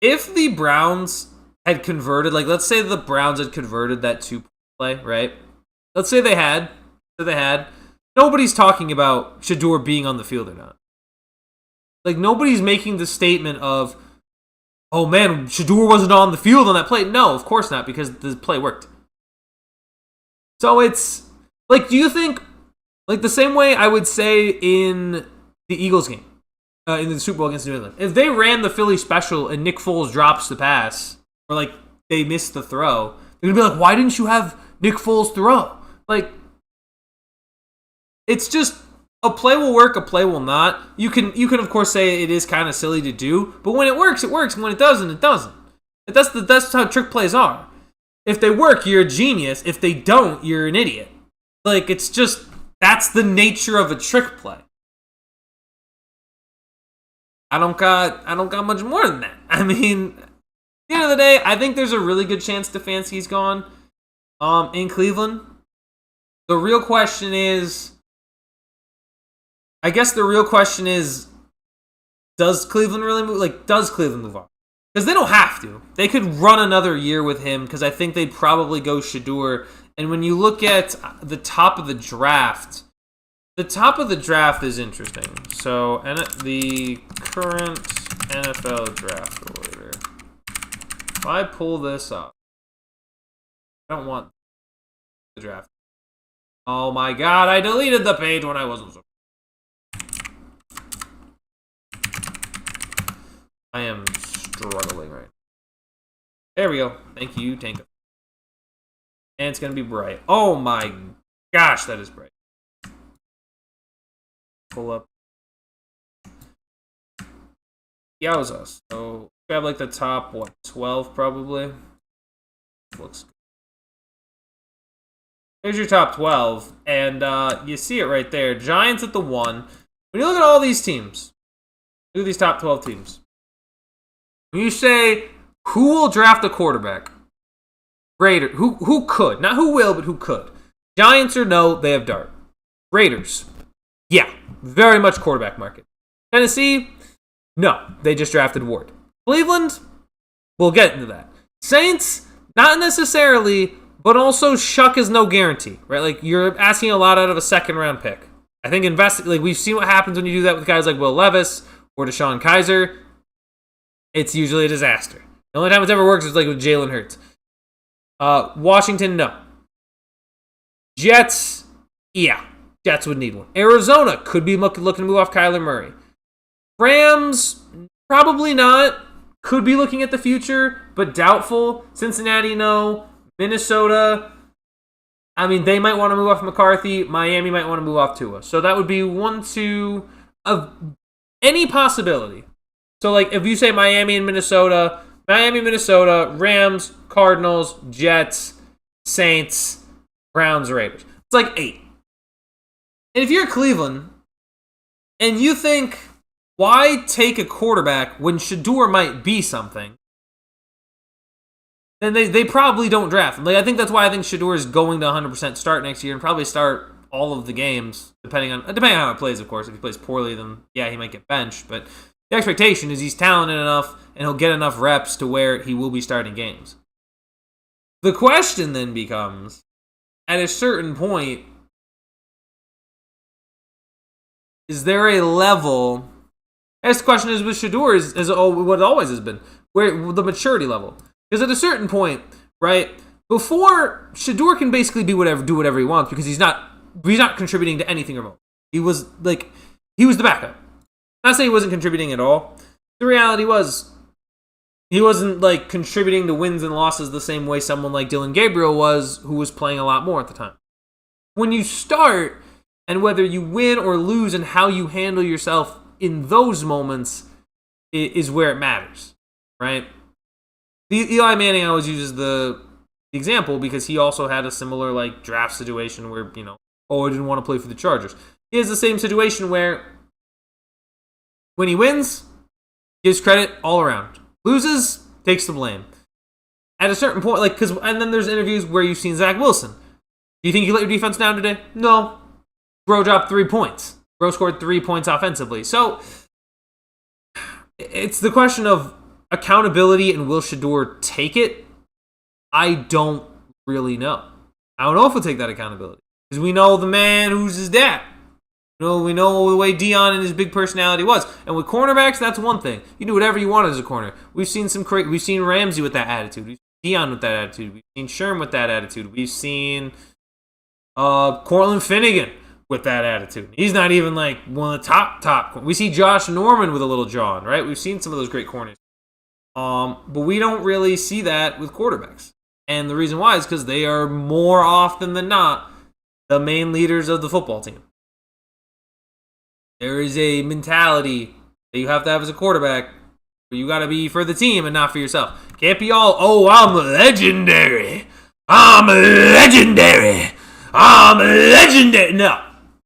if the Browns had converted, like let's say the Browns had converted that 2-point play, right? Let's say they had. Nobody's talking about Shedeur being on the field or not. Like nobody's making the statement of, oh man, Shedeur wasn't on the field on that play. No, of course not, because the play worked. So it's like, do you think, like the same way I would say in the Eagles game, in the Super Bowl against New England, if they ran the Philly special and Nick Foles drops the pass, or like they missed the throw, they're gonna be like, why didn't you have Nick Foles throw? Like, it's just, a play will work, a play will not. You can of course say it is kind of silly to do, but when it works, it works, and when it doesn't, it doesn't. That's how trick plays are. If they work, you're a genius. If they don't, you're an idiot. Like, it's just, that's the nature of a trick play. I don't got much more than that. I mean, at the end of the day, I think there's a really good chance Stefanski's gone in Cleveland. The real question is, does Cleveland really move? Like, does Cleveland move on? Because they don't have to. They could run another year with him, because I think they'd probably go Shedeur. And when you look at the top of the draft is interesting. So, the current NFL draft order. If I pull this up, I don't want the draft. Oh my god, I deleted the page when I wasn't so. I am struggling right now. There we go. Thank you, Tango. And it's going to be bright. Oh my gosh, that is bright. Pull up. Yowza. So, we have like the top, 12 probably? Looks good. There's your top 12. And you see it right there. Giants at the 1. When you look at all these teams, look at these top 12 teams. When you say, who will draft a quarterback? Raiders. Who could? Not who will, but who could. Giants or no, they have Dart. Raiders. Yeah, very much quarterback market. Tennessee, no, they just drafted Ward. Cleveland, we'll get into that. Saints, not necessarily, but also Shuck is no guarantee, right? Like, you're asking a lot out of a second-round pick. I think we've seen what happens when you do that with guys like Will Levis or Deshaun Kaiser. It's usually a disaster. The only time it's ever worked is like with Jalen Hurts. Washington, no. Jets, yeah. Jets would need one. Arizona could be looking to move off Kyler Murray. Rams, probably not. Could be looking at the future, but doubtful. Cincinnati, no. Minnesota, I mean, they might want to move off McCarthy. Miami might want to move off Tua. So that would be 1, 2 of any possibility. So, like, if you say Miami, Minnesota, Rams, Cardinals, Jets, Saints, Browns, Raiders. It's like 8. And if you're Cleveland, and you think, why take a quarterback when Shedeur might be something, then they probably don't draft him. Like, I think that's why I think Shedeur is going to 100% start next year and probably start all of the games, depending on how it plays, of course. If he plays poorly, then, yeah, he might get benched. But the expectation is he's talented enough and he'll get enough reps to where he will be starting games. The question then becomes, at a certain point, is there a level? As the question is with Shedeur is what it always has been, where the maturity level. Because at a certain point, right, before Shedeur can basically do whatever he wants because he's not contributing to anything remote. He was the backup. Not saying he wasn't contributing at all. The reality was he wasn't like contributing to wins and losses the same way someone like Dylan Gabriel was, who was playing a lot more at the time. When you start, and whether you win or lose and how you handle yourself in those moments is where it matters, right? Eli Manning always uses the example because he also had a similar like draft situation where, I didn't want to play for the Chargers. He has the same situation where when he wins, gives credit all around. Loses, takes the blame. At a certain point, and then there's interviews where you've seen Zach Wilson. Do you think you let your defense down today? No. Bro dropped 3 points. Burrow scored 3 points offensively. So it's the question of accountability and will Shedeur take it? I don't really know. I don't know if he'll take that accountability. Because we know the man who's his dad. We know the way Dion and his big personality was. And with cornerbacks, that's one thing. You do whatever you want as a corner. We've seen Ramsey with that attitude. We've seen Dion with that attitude. We've seen Sherm with that attitude. We've seen Cortland Finnegan with that attitude. He's not even like one of the top. We see Josh Norman with a little jaw on, right? We've seen some of those great corners. But we don't really see that with quarterbacks. And the reason why is because they are more often than not the main leaders of the football team. There is a mentality that you have to have as a quarterback where you got to be for the team and not for yourself. Can't be all, oh, I'm legendary. No,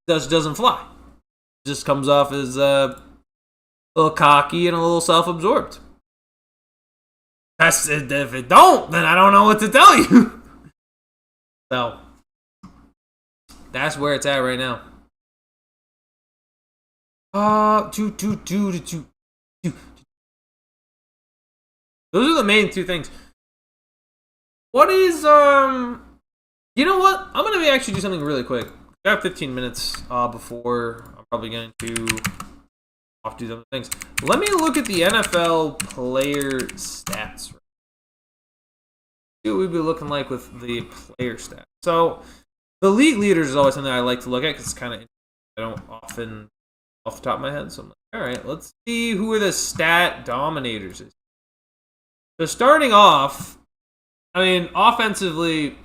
that doesn't fly. It just comes off as a little cocky and a little self-absorbed. If it don't, then I don't know what to tell you. So, that's where it's at right now. Those are the main two things. What is, you know what? I'm going to actually do something really quick. I have 15 minutes before I'm probably going to off do some things. Let me look at the NFL player stats. See what we'd be looking like with the player stats. So, the league leaders is always something I like to look at because it's kind of, I don't often off the top of my head. So I'm like, all right, let's see who are the stat dominators. So starting off, I mean, offensively,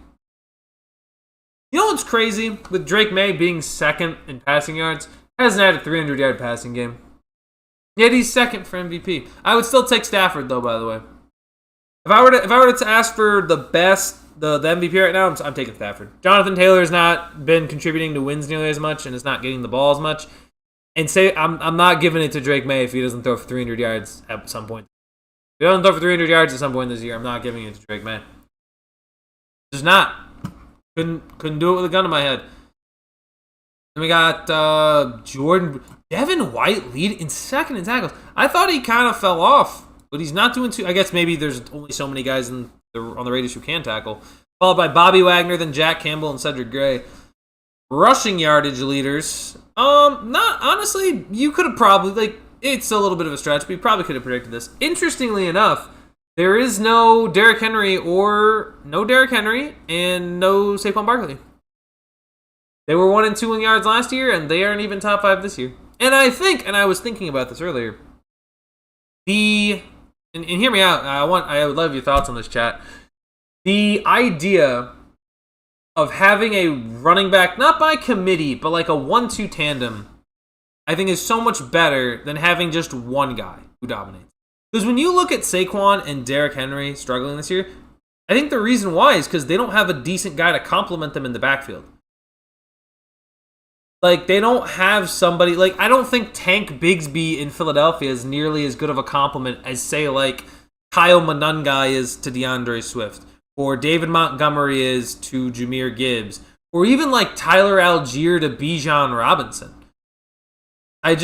you know what's crazy? With Drake May being second in passing yards, hasn't had a 300-yard passing game. Yet he's second for MVP. I would still take Stafford, though, by the way. If I were to ask for the best, the MVP right now, I'm taking Stafford. Jonathan Taylor has not been contributing to wins nearly as much and is not getting the ball as much. And say I'm not giving it to Drake May if he doesn't throw for 300 yards at some point. If he doesn't throw for 300 yards at some point this year, I'm not giving it to Drake May. Just not. Couldn't do it with a gun to my head. Then we got Devin White lead in second in tackles. I thought he kind of fell off, but he's not doing too. I guess maybe there's only so many guys on the Raiders who can tackle. Followed by Bobby Wagner, then Jack Campbell and Cedric Gray. Rushing yardage leaders. Not honestly, you could have probably it's a little bit of a stretch, but you probably could have predicted this. Interestingly enough, there is no Derrick Henry and no Saquon Barkley. They were 1 and 2 in yards last year, and they aren't even top 5 this year. And I was thinking about this earlier. And hear me out. I would love your thoughts on this, chat. The idea of having a running back, not by committee, but like a 1-2 tandem, I think is so much better than having just one guy who dominates. Because when you look at Saquon and Derrick Henry struggling this year, I think the reason why is because they don't have a decent guy to complement them in the backfield. Like, they don't have somebody, like, I don't think Tank Bigsby in Philadelphia is nearly as good of a compliment as, say, like, Kyle Monangai is to DeAndre Swift, or David Montgomery is to Jahmyr Gibbs, or even, like, Tyler Algier to Bijan Robinson. I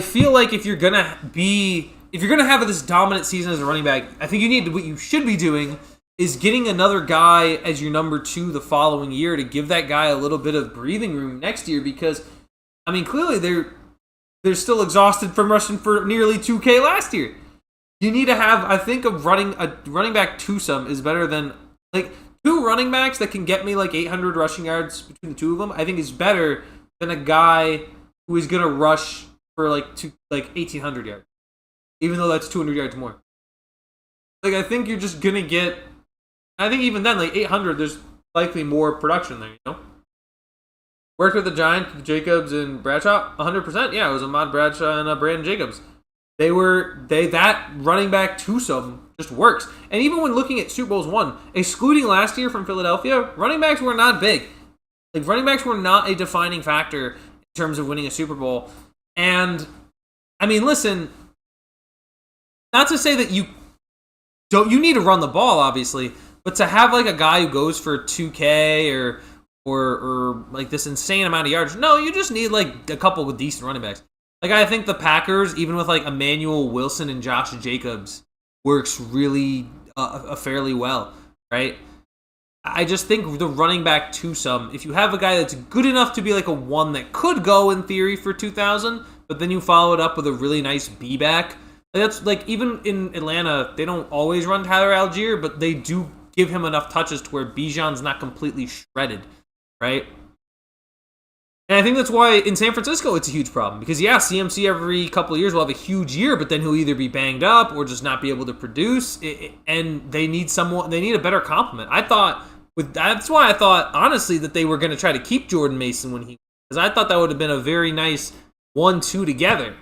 feel like if you're gonna have this dominant season as a running back, I think what you should be doing is getting another guy as your number 2 the following year to give that guy a little bit of breathing room next year because, I mean, clearly they're still exhausted from rushing for nearly 2K last year. You need to have, I think, a running back twosome is better than, like, 2 running backs that can get me like 800 rushing yards between the 2 of them, I think is better than a guy who is going to rush for like 1,800 yards, even though that's 200 yards more. Like, I think you're just going to get, I think even then, like 800, there's likely more production there, you know? Worked with the Giants, Jacobs, and Bradshaw, 100%. Yeah, it was Ahmad Bradshaw and Brandon Jacobs. That running back twosome just works. And even when looking at Super Bowls won, excluding last year from Philadelphia, running backs were not big. Like, running backs were not a defining factor in terms of winning a Super Bowl. And, I mean, listen, not to say that you need to run the ball, obviously, but to have like a guy who goes for 2K or or like this insane amount of yards. No, you just need like a couple of decent running backs. Like I think the Packers, even with like Emmanuel Wilson and Josh Jacobs, works really fairly well, right? I just think the running back twosome, if you have a guy that's good enough to be like a one that could go in theory for 2,000, but then you follow it up with a really nice B back. That's like even in Atlanta, they don't always run Tyler Algier, but they do give him enough touches to where Bijan's not completely shredded, right? And I think that's why in San Francisco it's a huge problem. Because yeah, CMC every couple of years will have a huge year, but then he'll either be banged up or just not be able to produce. And they need a better complement. That's why I thought, honestly, that they were going to try to keep Jordan Mason because I thought that would have been a very nice 1-2 together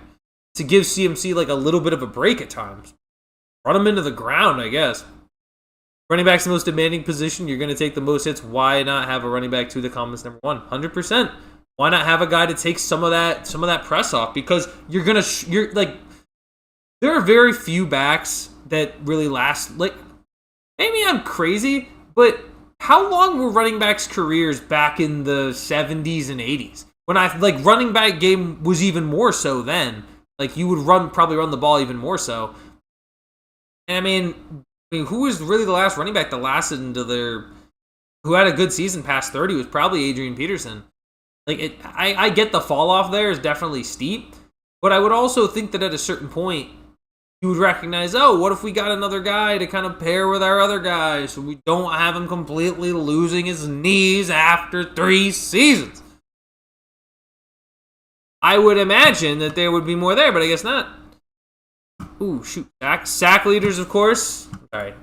to give CMC like a little bit of a break at times. Run him into the ground, I guess. Running back's the most demanding position. You're going to take the most hits. Why not have a running back to the comments number one? 100%. Why not have a guy to take some of that press off? Because you're like, there are very few backs that really last. Like, maybe I'm crazy, but how long were running backs' careers back in the 70s and 80s? When running back game was even more so then. Like, you would probably run the ball even more so. And I mean, who was really the last running back that lasted who had a good season past 30 was probably Adrian Peterson. Like, I get the fall off there is definitely steep, but I would also think that at a certain point, you would recognize, oh, what if we got another guy to kind of pair with our other guy so we don't have him completely losing his knees after 3 seasons? I would imagine that there would be more there, but I guess not. Ooh, shoot. Sack leaders, of course. All right,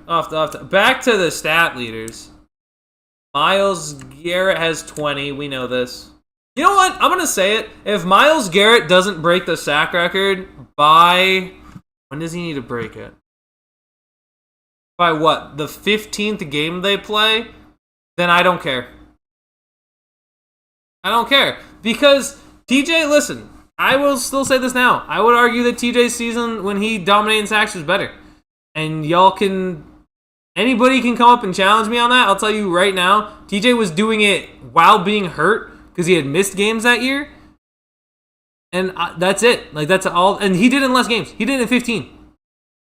back to the stat leaders. Myles Garrett has 20. We know this. You know what? I'm going to say it. If Myles Garrett doesn't break the sack record by... When does he need to break it? By what? The 15th game they play? Then I don't care. I don't care. Because TJ, listen, I will still say this now. I would argue that TJ's season when he dominated sacks was better. And anybody can come up and challenge me on that. I'll tell you right now, TJ was doing it while being hurt because he had missed games that year. And that's it. Like, that's all. And he did it in less games. He did it in 15.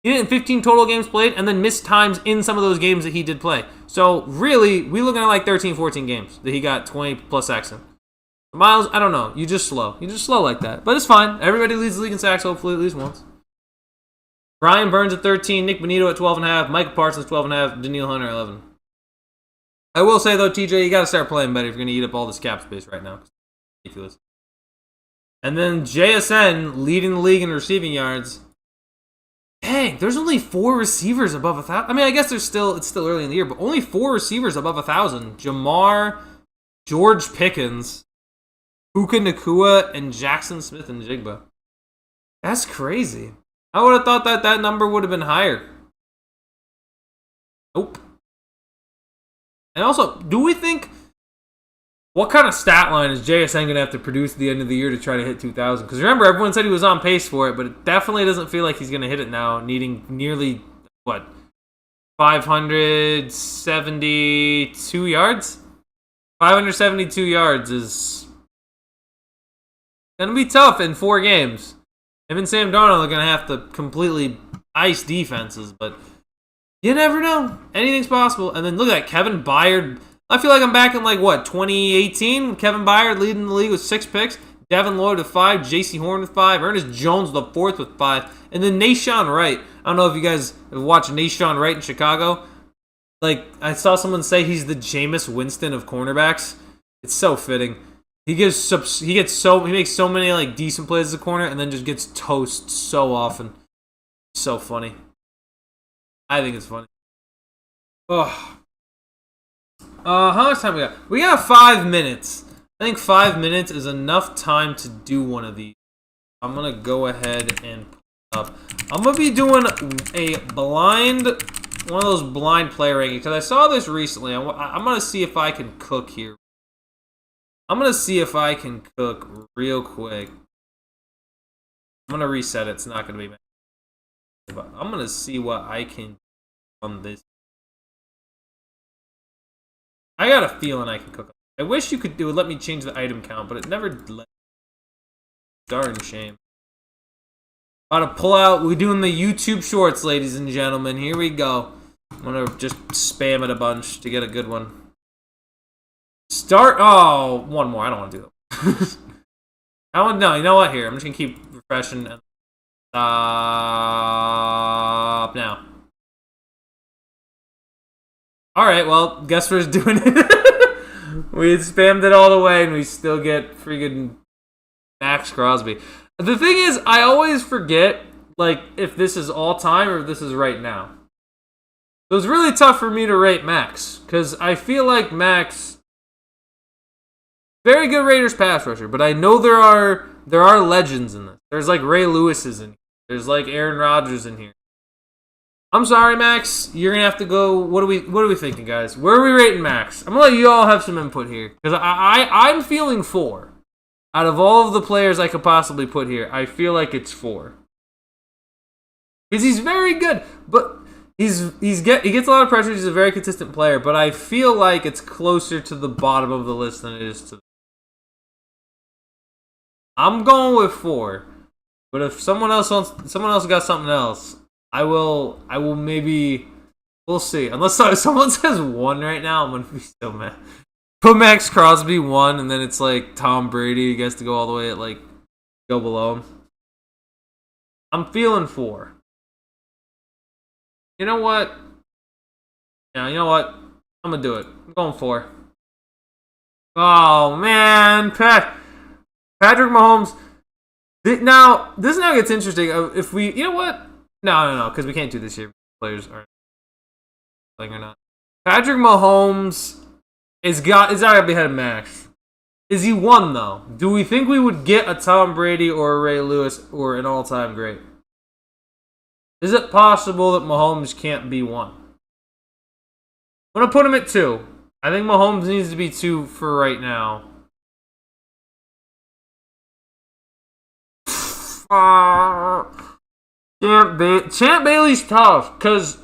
He did it in 15 total games played and then missed times in some of those games that he did play. So, really, we looking at like 13, 14 games that he got 20 plus sacks in. Myles, I don't know. You're just slow. You're just slow like that. But it's fine. Everybody leads the league in sacks, hopefully, at least once. Brian Burns at 13, Nick Bonito at 12.5, Michael Parsons 12.5, Daniil Hunter 11. I will say, though, TJ, you got to start playing better if you're going to eat up all this cap space right now. It's ridiculous. And then JSN leading the league in receiving yards. Dang, there's only 4 receivers above 1,000. I mean, I guess it's still early in the year, but only 4 receivers above 1,000. Jamar, George Pickens, Puka Nacua, and Jackson Smith and Jigba. That's crazy. I would have thought that number would have been higher. Nope. And also, do we think... What kind of stat line is JSN going to have to produce at the end of the year to try to hit 2,000? Because remember, everyone said he was on pace for it, but it definitely doesn't feel like he's going to hit it now, needing nearly, 572 yards? 572 yards is going to be tough in 4 games. Him and Sam Darnold are going to have to completely ice defenses, but you never know. Anything's possible. And then look at that, Kevin Byard. I feel like I'm back in 2018. Kevin Byard leading the league with 6 picks. Devin Lloyd with 5. J.C. Horn with 5. Ernest Jones the 4th with 5. And then Nashawn Wright. I don't know if you guys have watched Nashawn Wright in Chicago. I saw someone say he's the Jameis Winston of cornerbacks. It's so fitting. He makes so many decent plays as a corner and then just gets toast so often. So funny. I think it's funny. Oh. How much time we got? We got 5 minutes. I think 5 minutes is enough time to do one of these. I'm going to go ahead and put it up. I'm going to be doing one of those blind player rankings, because I saw this recently. I'm going to see if I can cook here. I'm going to see if I can cook real quick. I'm going to reset it. It's not going to be bad. But I'm going to see what I can do on this. I got a feeling I can cook. I wish you could let me change the item count, but it never let. Darn shame. About to pull out. We're doing the YouTube shorts, ladies and gentlemen. Here we go. I'm gonna just spam it a bunch to get a good one. Start. Oh, one more. I don't want to do that. No, you know what? Here, I'm just gonna keep refreshing. And stop now. All right. Well, guess who's doing it? We spammed it all the way, and we still get freaking Max Crosby. The thing is, I always forget, like, if this is all time or if this is right now. So it's really tough for me to rate Max, because I feel like Max, very good Raiders pass rusher, but I know there are legends in this. There's like Ray Lewis's in here. There's like Aaron Rodgers in here. I'm sorry, Max. You're gonna have to go. What are we thinking, guys? Where are we rating Max? I'm gonna let you all have some input here, because I'm feeling 4. Out of all of the players I could possibly put here, I feel like it's 4. Because he's very good, but he gets a lot of pressure. He's a very consistent player, but I feel like it's closer to the bottom of the list than it is to. I'm going with 4, but if someone else got something else, I will maybe. We'll see. Unless someone says 1 right now, I'm gonna be so mad. Put Max Crosby 1, and then it's like Tom Brady. He gets to go all the way at like go below him. I'm feeling 4. You know what? Yeah, you know what? I'm gonna do it. I'm going 4. Oh man, Patrick Mahomes. Now this gets interesting. If we, you know what? No, because we can't do this here. Players aren't playing or not. Patrick Mahomes. It's not gonna be ahead of Max. Is he 1 though? Do we think we would get a Tom Brady or a Ray Lewis or an all-time great? Is it possible that Mahomes can't be 1? I'm gonna put him at 2. I think Mahomes needs to be 2 for right now. Champ Bailey's tough because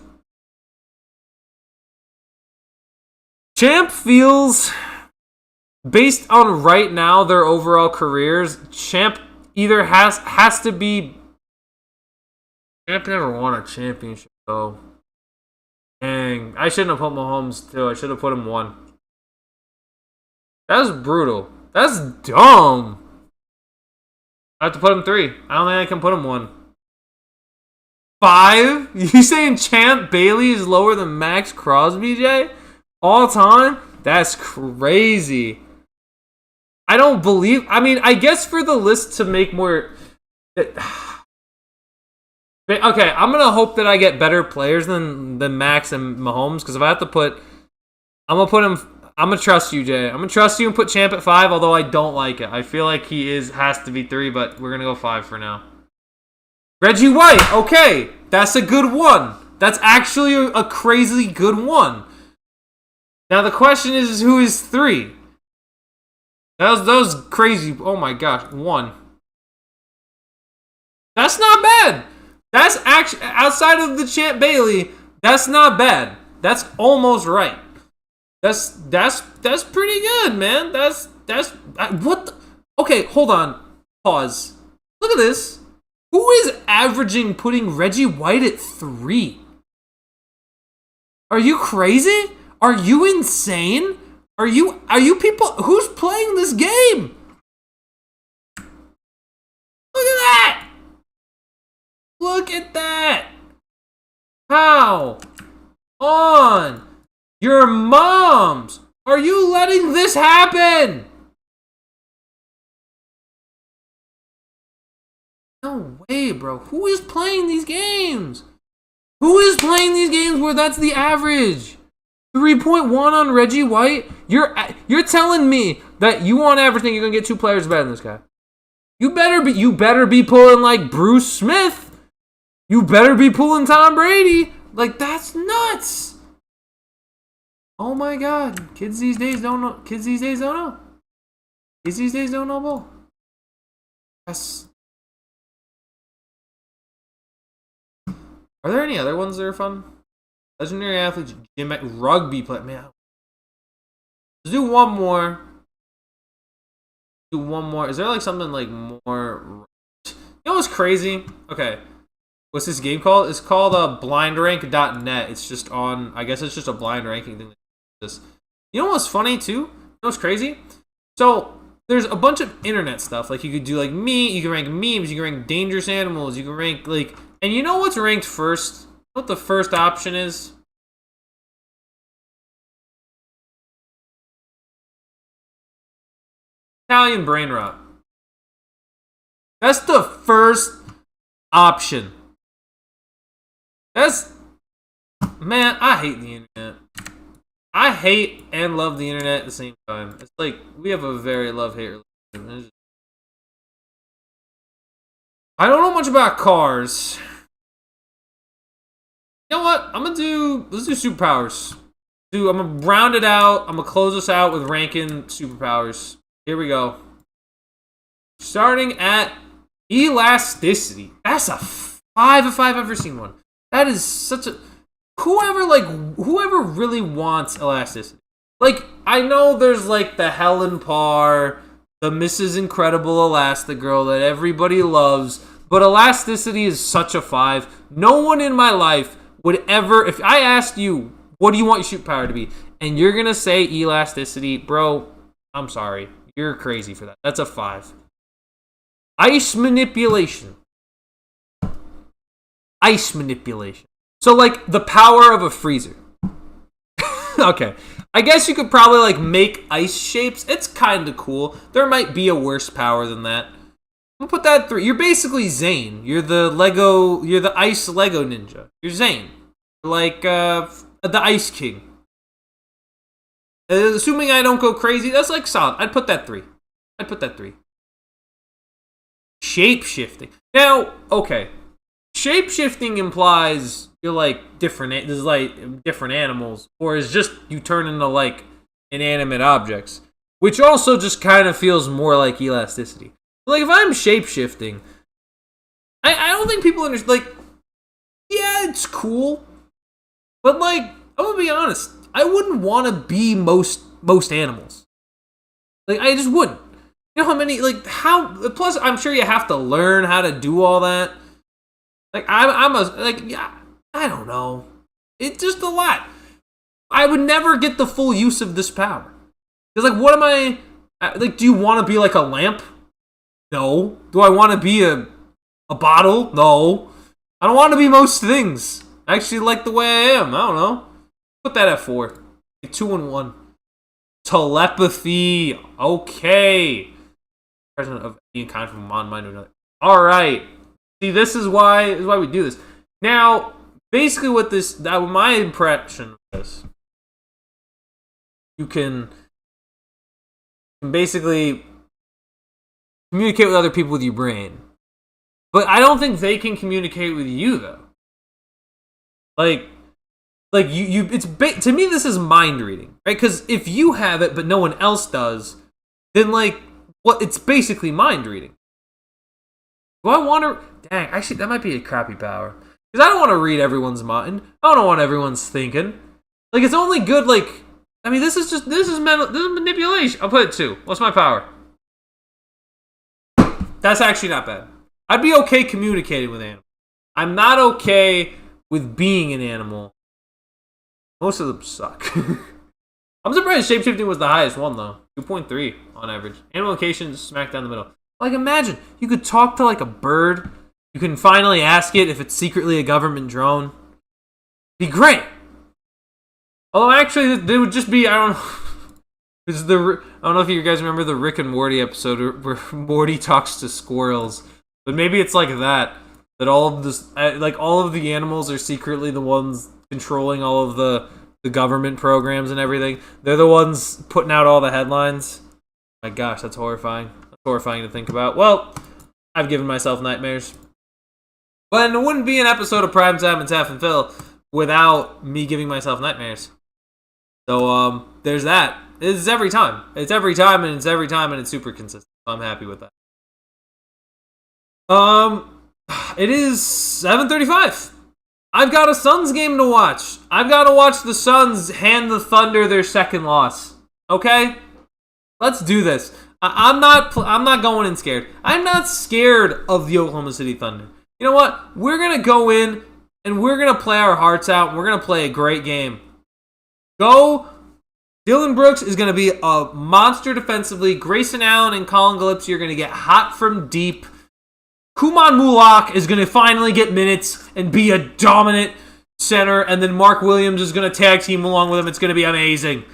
Champ feels, based on right now their overall careers, Champ either has to be. Champ never won a championship though. Dang, I shouldn't have put Mahomes 2. I should have put him 1. That's brutal. That's dumb. I have to put him 3. I don't think I can put him 1. 5? You saying Champ Bailey is lower than Max Crosby, Jay? All time? That's crazy. I don't believe. I mean, I guess for the list to make more. Okay, I'm gonna hope that I get better players than Max and Mahomes. Because if I have to put, I'm gonna trust you, Jay. I'm gonna trust you and put Champ at 5. Although I don't like it. I feel like he has to be 3, but we're gonna go 5 for now. Reggie White. Okay, that's a good one. That's actually a crazy good one. Now the question is who is 3? That was crazy. Oh my gosh, 1. That's not bad. That's actually outside of the Champ Bailey. That's not bad. That's almost right. That's pretty good, man. That's what? Okay, hold on. Pause. Look at this. Who is averaging putting Reggie White at 3? Are you crazy? Are you insane? Are you people? Who's playing this game? Look at that! Look at that! How on your moms are you letting this happen? No way, bro. Who is playing these games? Who is playing these games where that's the average? 3.1 on Reggie White? You're telling me that you on average think you're gonna get 2 players better than this guy? You better be pulling like Bruce Smith. You better be pulling Tom Brady. Like, that's nuts. Oh my god. Kids these days don't know. Kids these days don't know. Kids these days don't know ball. Yes. Are there any other ones that are fun? Legendary athletes, rugby player. Man, Let's do one more. Do one more. Is there like something like more? You know what's crazy? Okay. What's this game called? It's called blindrank.net. It's just on, I guess it's just a blind ranking thing. You know what's funny too? You know what's crazy? So there's a bunch of internet stuff. Like you could do like you can rank memes, you can rank dangerous animals, you can rank like, and you know what's ranked first? You know what the first option is? Italian brain rot. That's the first option. Man, I hate the internet. I hate and love the internet at the same time. It's like we have a very love-hate relationship. I don't know much about cars. You know what? Let's do superpowers. I'm gonna round it out. I'm gonna close this out with ranking superpowers. Here we go. Starting at elasticity. That's a 5 if I've ever seen one. That is such a... Whoever really wants elasticity. Like, I know there's like the Helen Parr, the Mrs. Incredible Elastigirl that everybody loves, but elasticity is such a 5. No one in my life would ever... If I asked you, what do you want your superpower to be? And you're gonna say elasticity, bro, I'm sorry. You're crazy for that. That's a 5. Ice manipulation. Ice manipulation. So, like, the power of a freezer. Okay. I guess you could probably, like, make ice shapes. It's kind of cool. There might be a worse power than that. I'm gonna put that at 3. You're basically Zane. You're the ice Lego ninja. You're Zane. Like, the Ice King. Assuming I don't go crazy, that's, like, solid. I'd put that 3. Shape-shifting. Now, okay. Shape-shifting implies you're like different animals, or is just you turn into like inanimate objects, which also just kind of feels more like elasticity. Like if I'm shape-shifting, I don't think people understand. Like, yeah, it's cool, but like I'm gonna be honest, I wouldn't want to be most animals. Like I just wouldn't. You know how many Plus, I'm sure you have to learn how to do all that. Like I don't know. It's just a lot. I would never get the full use of this power. Because like, what am I? Like, do you want to be like a lamp? No. Do I want to be a bottle? No. I don't want to be most things. I actually like the way I am. I don't know. Put that at 4. 2 and 1. Telepathy. Okay. President of any kind from one mind to another. All right. See, this is why we do this. Now, basically, my impression of this, you can basically communicate with other people with your brain, but I don't think they can communicate with you though. Like to me, this is mind reading, right? Because if you have it but no one else does, then like, what? It's basically mind reading. Do I want to? Dang, actually, that might be a crappy power. Because I don't want to read everyone's mind. I don't know what everyone's thinking. Like, it's only good, like... I mean, this is manipulation. I'll put it 2. What's my power? That's actually not bad. I'd be okay communicating with animals. I'm not okay with being an animal. Most of them suck. I'm surprised shapeshifting was the highest one, though. 2.3 on average. Animal location smack down the middle. Like, imagine, you could talk to, like, a bird. You can finally ask it if it's secretly a government drone. Be great. Although, actually, they would just be, I don't know. I don't know if you guys remember the Rick and Morty episode where Morty talks to squirrels. But maybe it's like that. That all of this, like, all of the animals are secretly the ones controlling all of the government programs and everything. They're the ones putting out all the headlines. My gosh, that's horrifying. That's horrifying to think about. Well, I've given myself nightmares. But it wouldn't be an episode of Primetime and Taff and Phil without me giving myself nightmares. So, there's that. It's every time. It's every time, and it's super consistent. So I'm happy with that. It is 7:35. I've got a Suns game to watch. I've got to watch the Suns hand the Thunder their second loss. Okay? Let's do this. I'm not going in scared. I'm not scared of the Oklahoma City Thunder. You know what? We're going to go in and we're going to play our hearts out. And we're going to play a great game. Go. Dylan Brooks is going to be a monster defensively. Grayson Allen and Colin Gillespie are going to get hot from deep. Kuman Mulak is going to finally get minutes and be a dominant center. And then Mark Williams is going to tag team along with him. It's going to be amazing.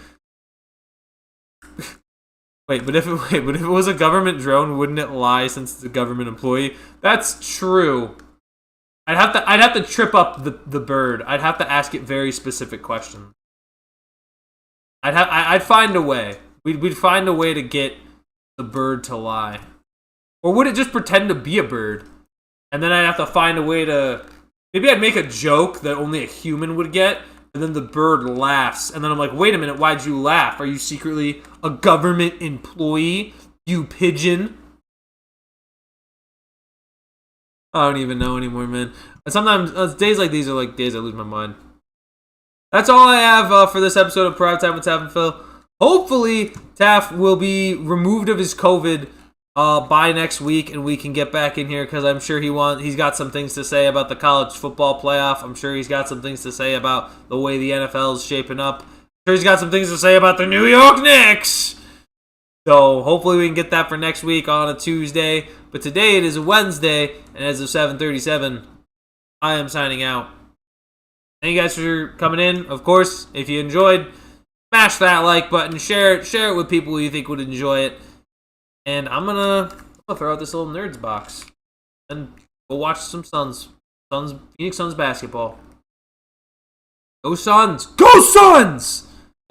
But if it was a government drone, wouldn't it lie since it's a government employee? That's true. I'd have to trip up the bird. I'd have to ask it very specific questions. I'd find a way. We'd find a way to get the bird to lie. Or would it just pretend to be a bird? And then I'd have to find a way to... Maybe I'd make a joke that only a human would get, and then the bird laughs. And then I'm like, wait a minute, why'd you laugh? Are you secretly a government employee? You pigeon? I don't even know anymore, man. And sometimes, days like these are like days I lose my mind. That's all I have for this episode of Prime Time with Taff and Phil. Hopefully, Taff will be removed of his COVID by next week, and we can get back in here because I'm sure he's got some things to say about the college football playoff. I'm sure he's got some things to say about the way the NFL is shaping up. I'm sure he's got some things to say about the New York Knicks. So hopefully we can get that for next week on a Tuesday. But today it is a Wednesday, and as of 7:37, I am signing out. Thank you guys for coming in. Of course, if you enjoyed, smash that like button, share it with people you think would enjoy it. And I'm gonna throw out this little nerds box and go watch some Phoenix Suns basketball. Go Suns! Go Suns!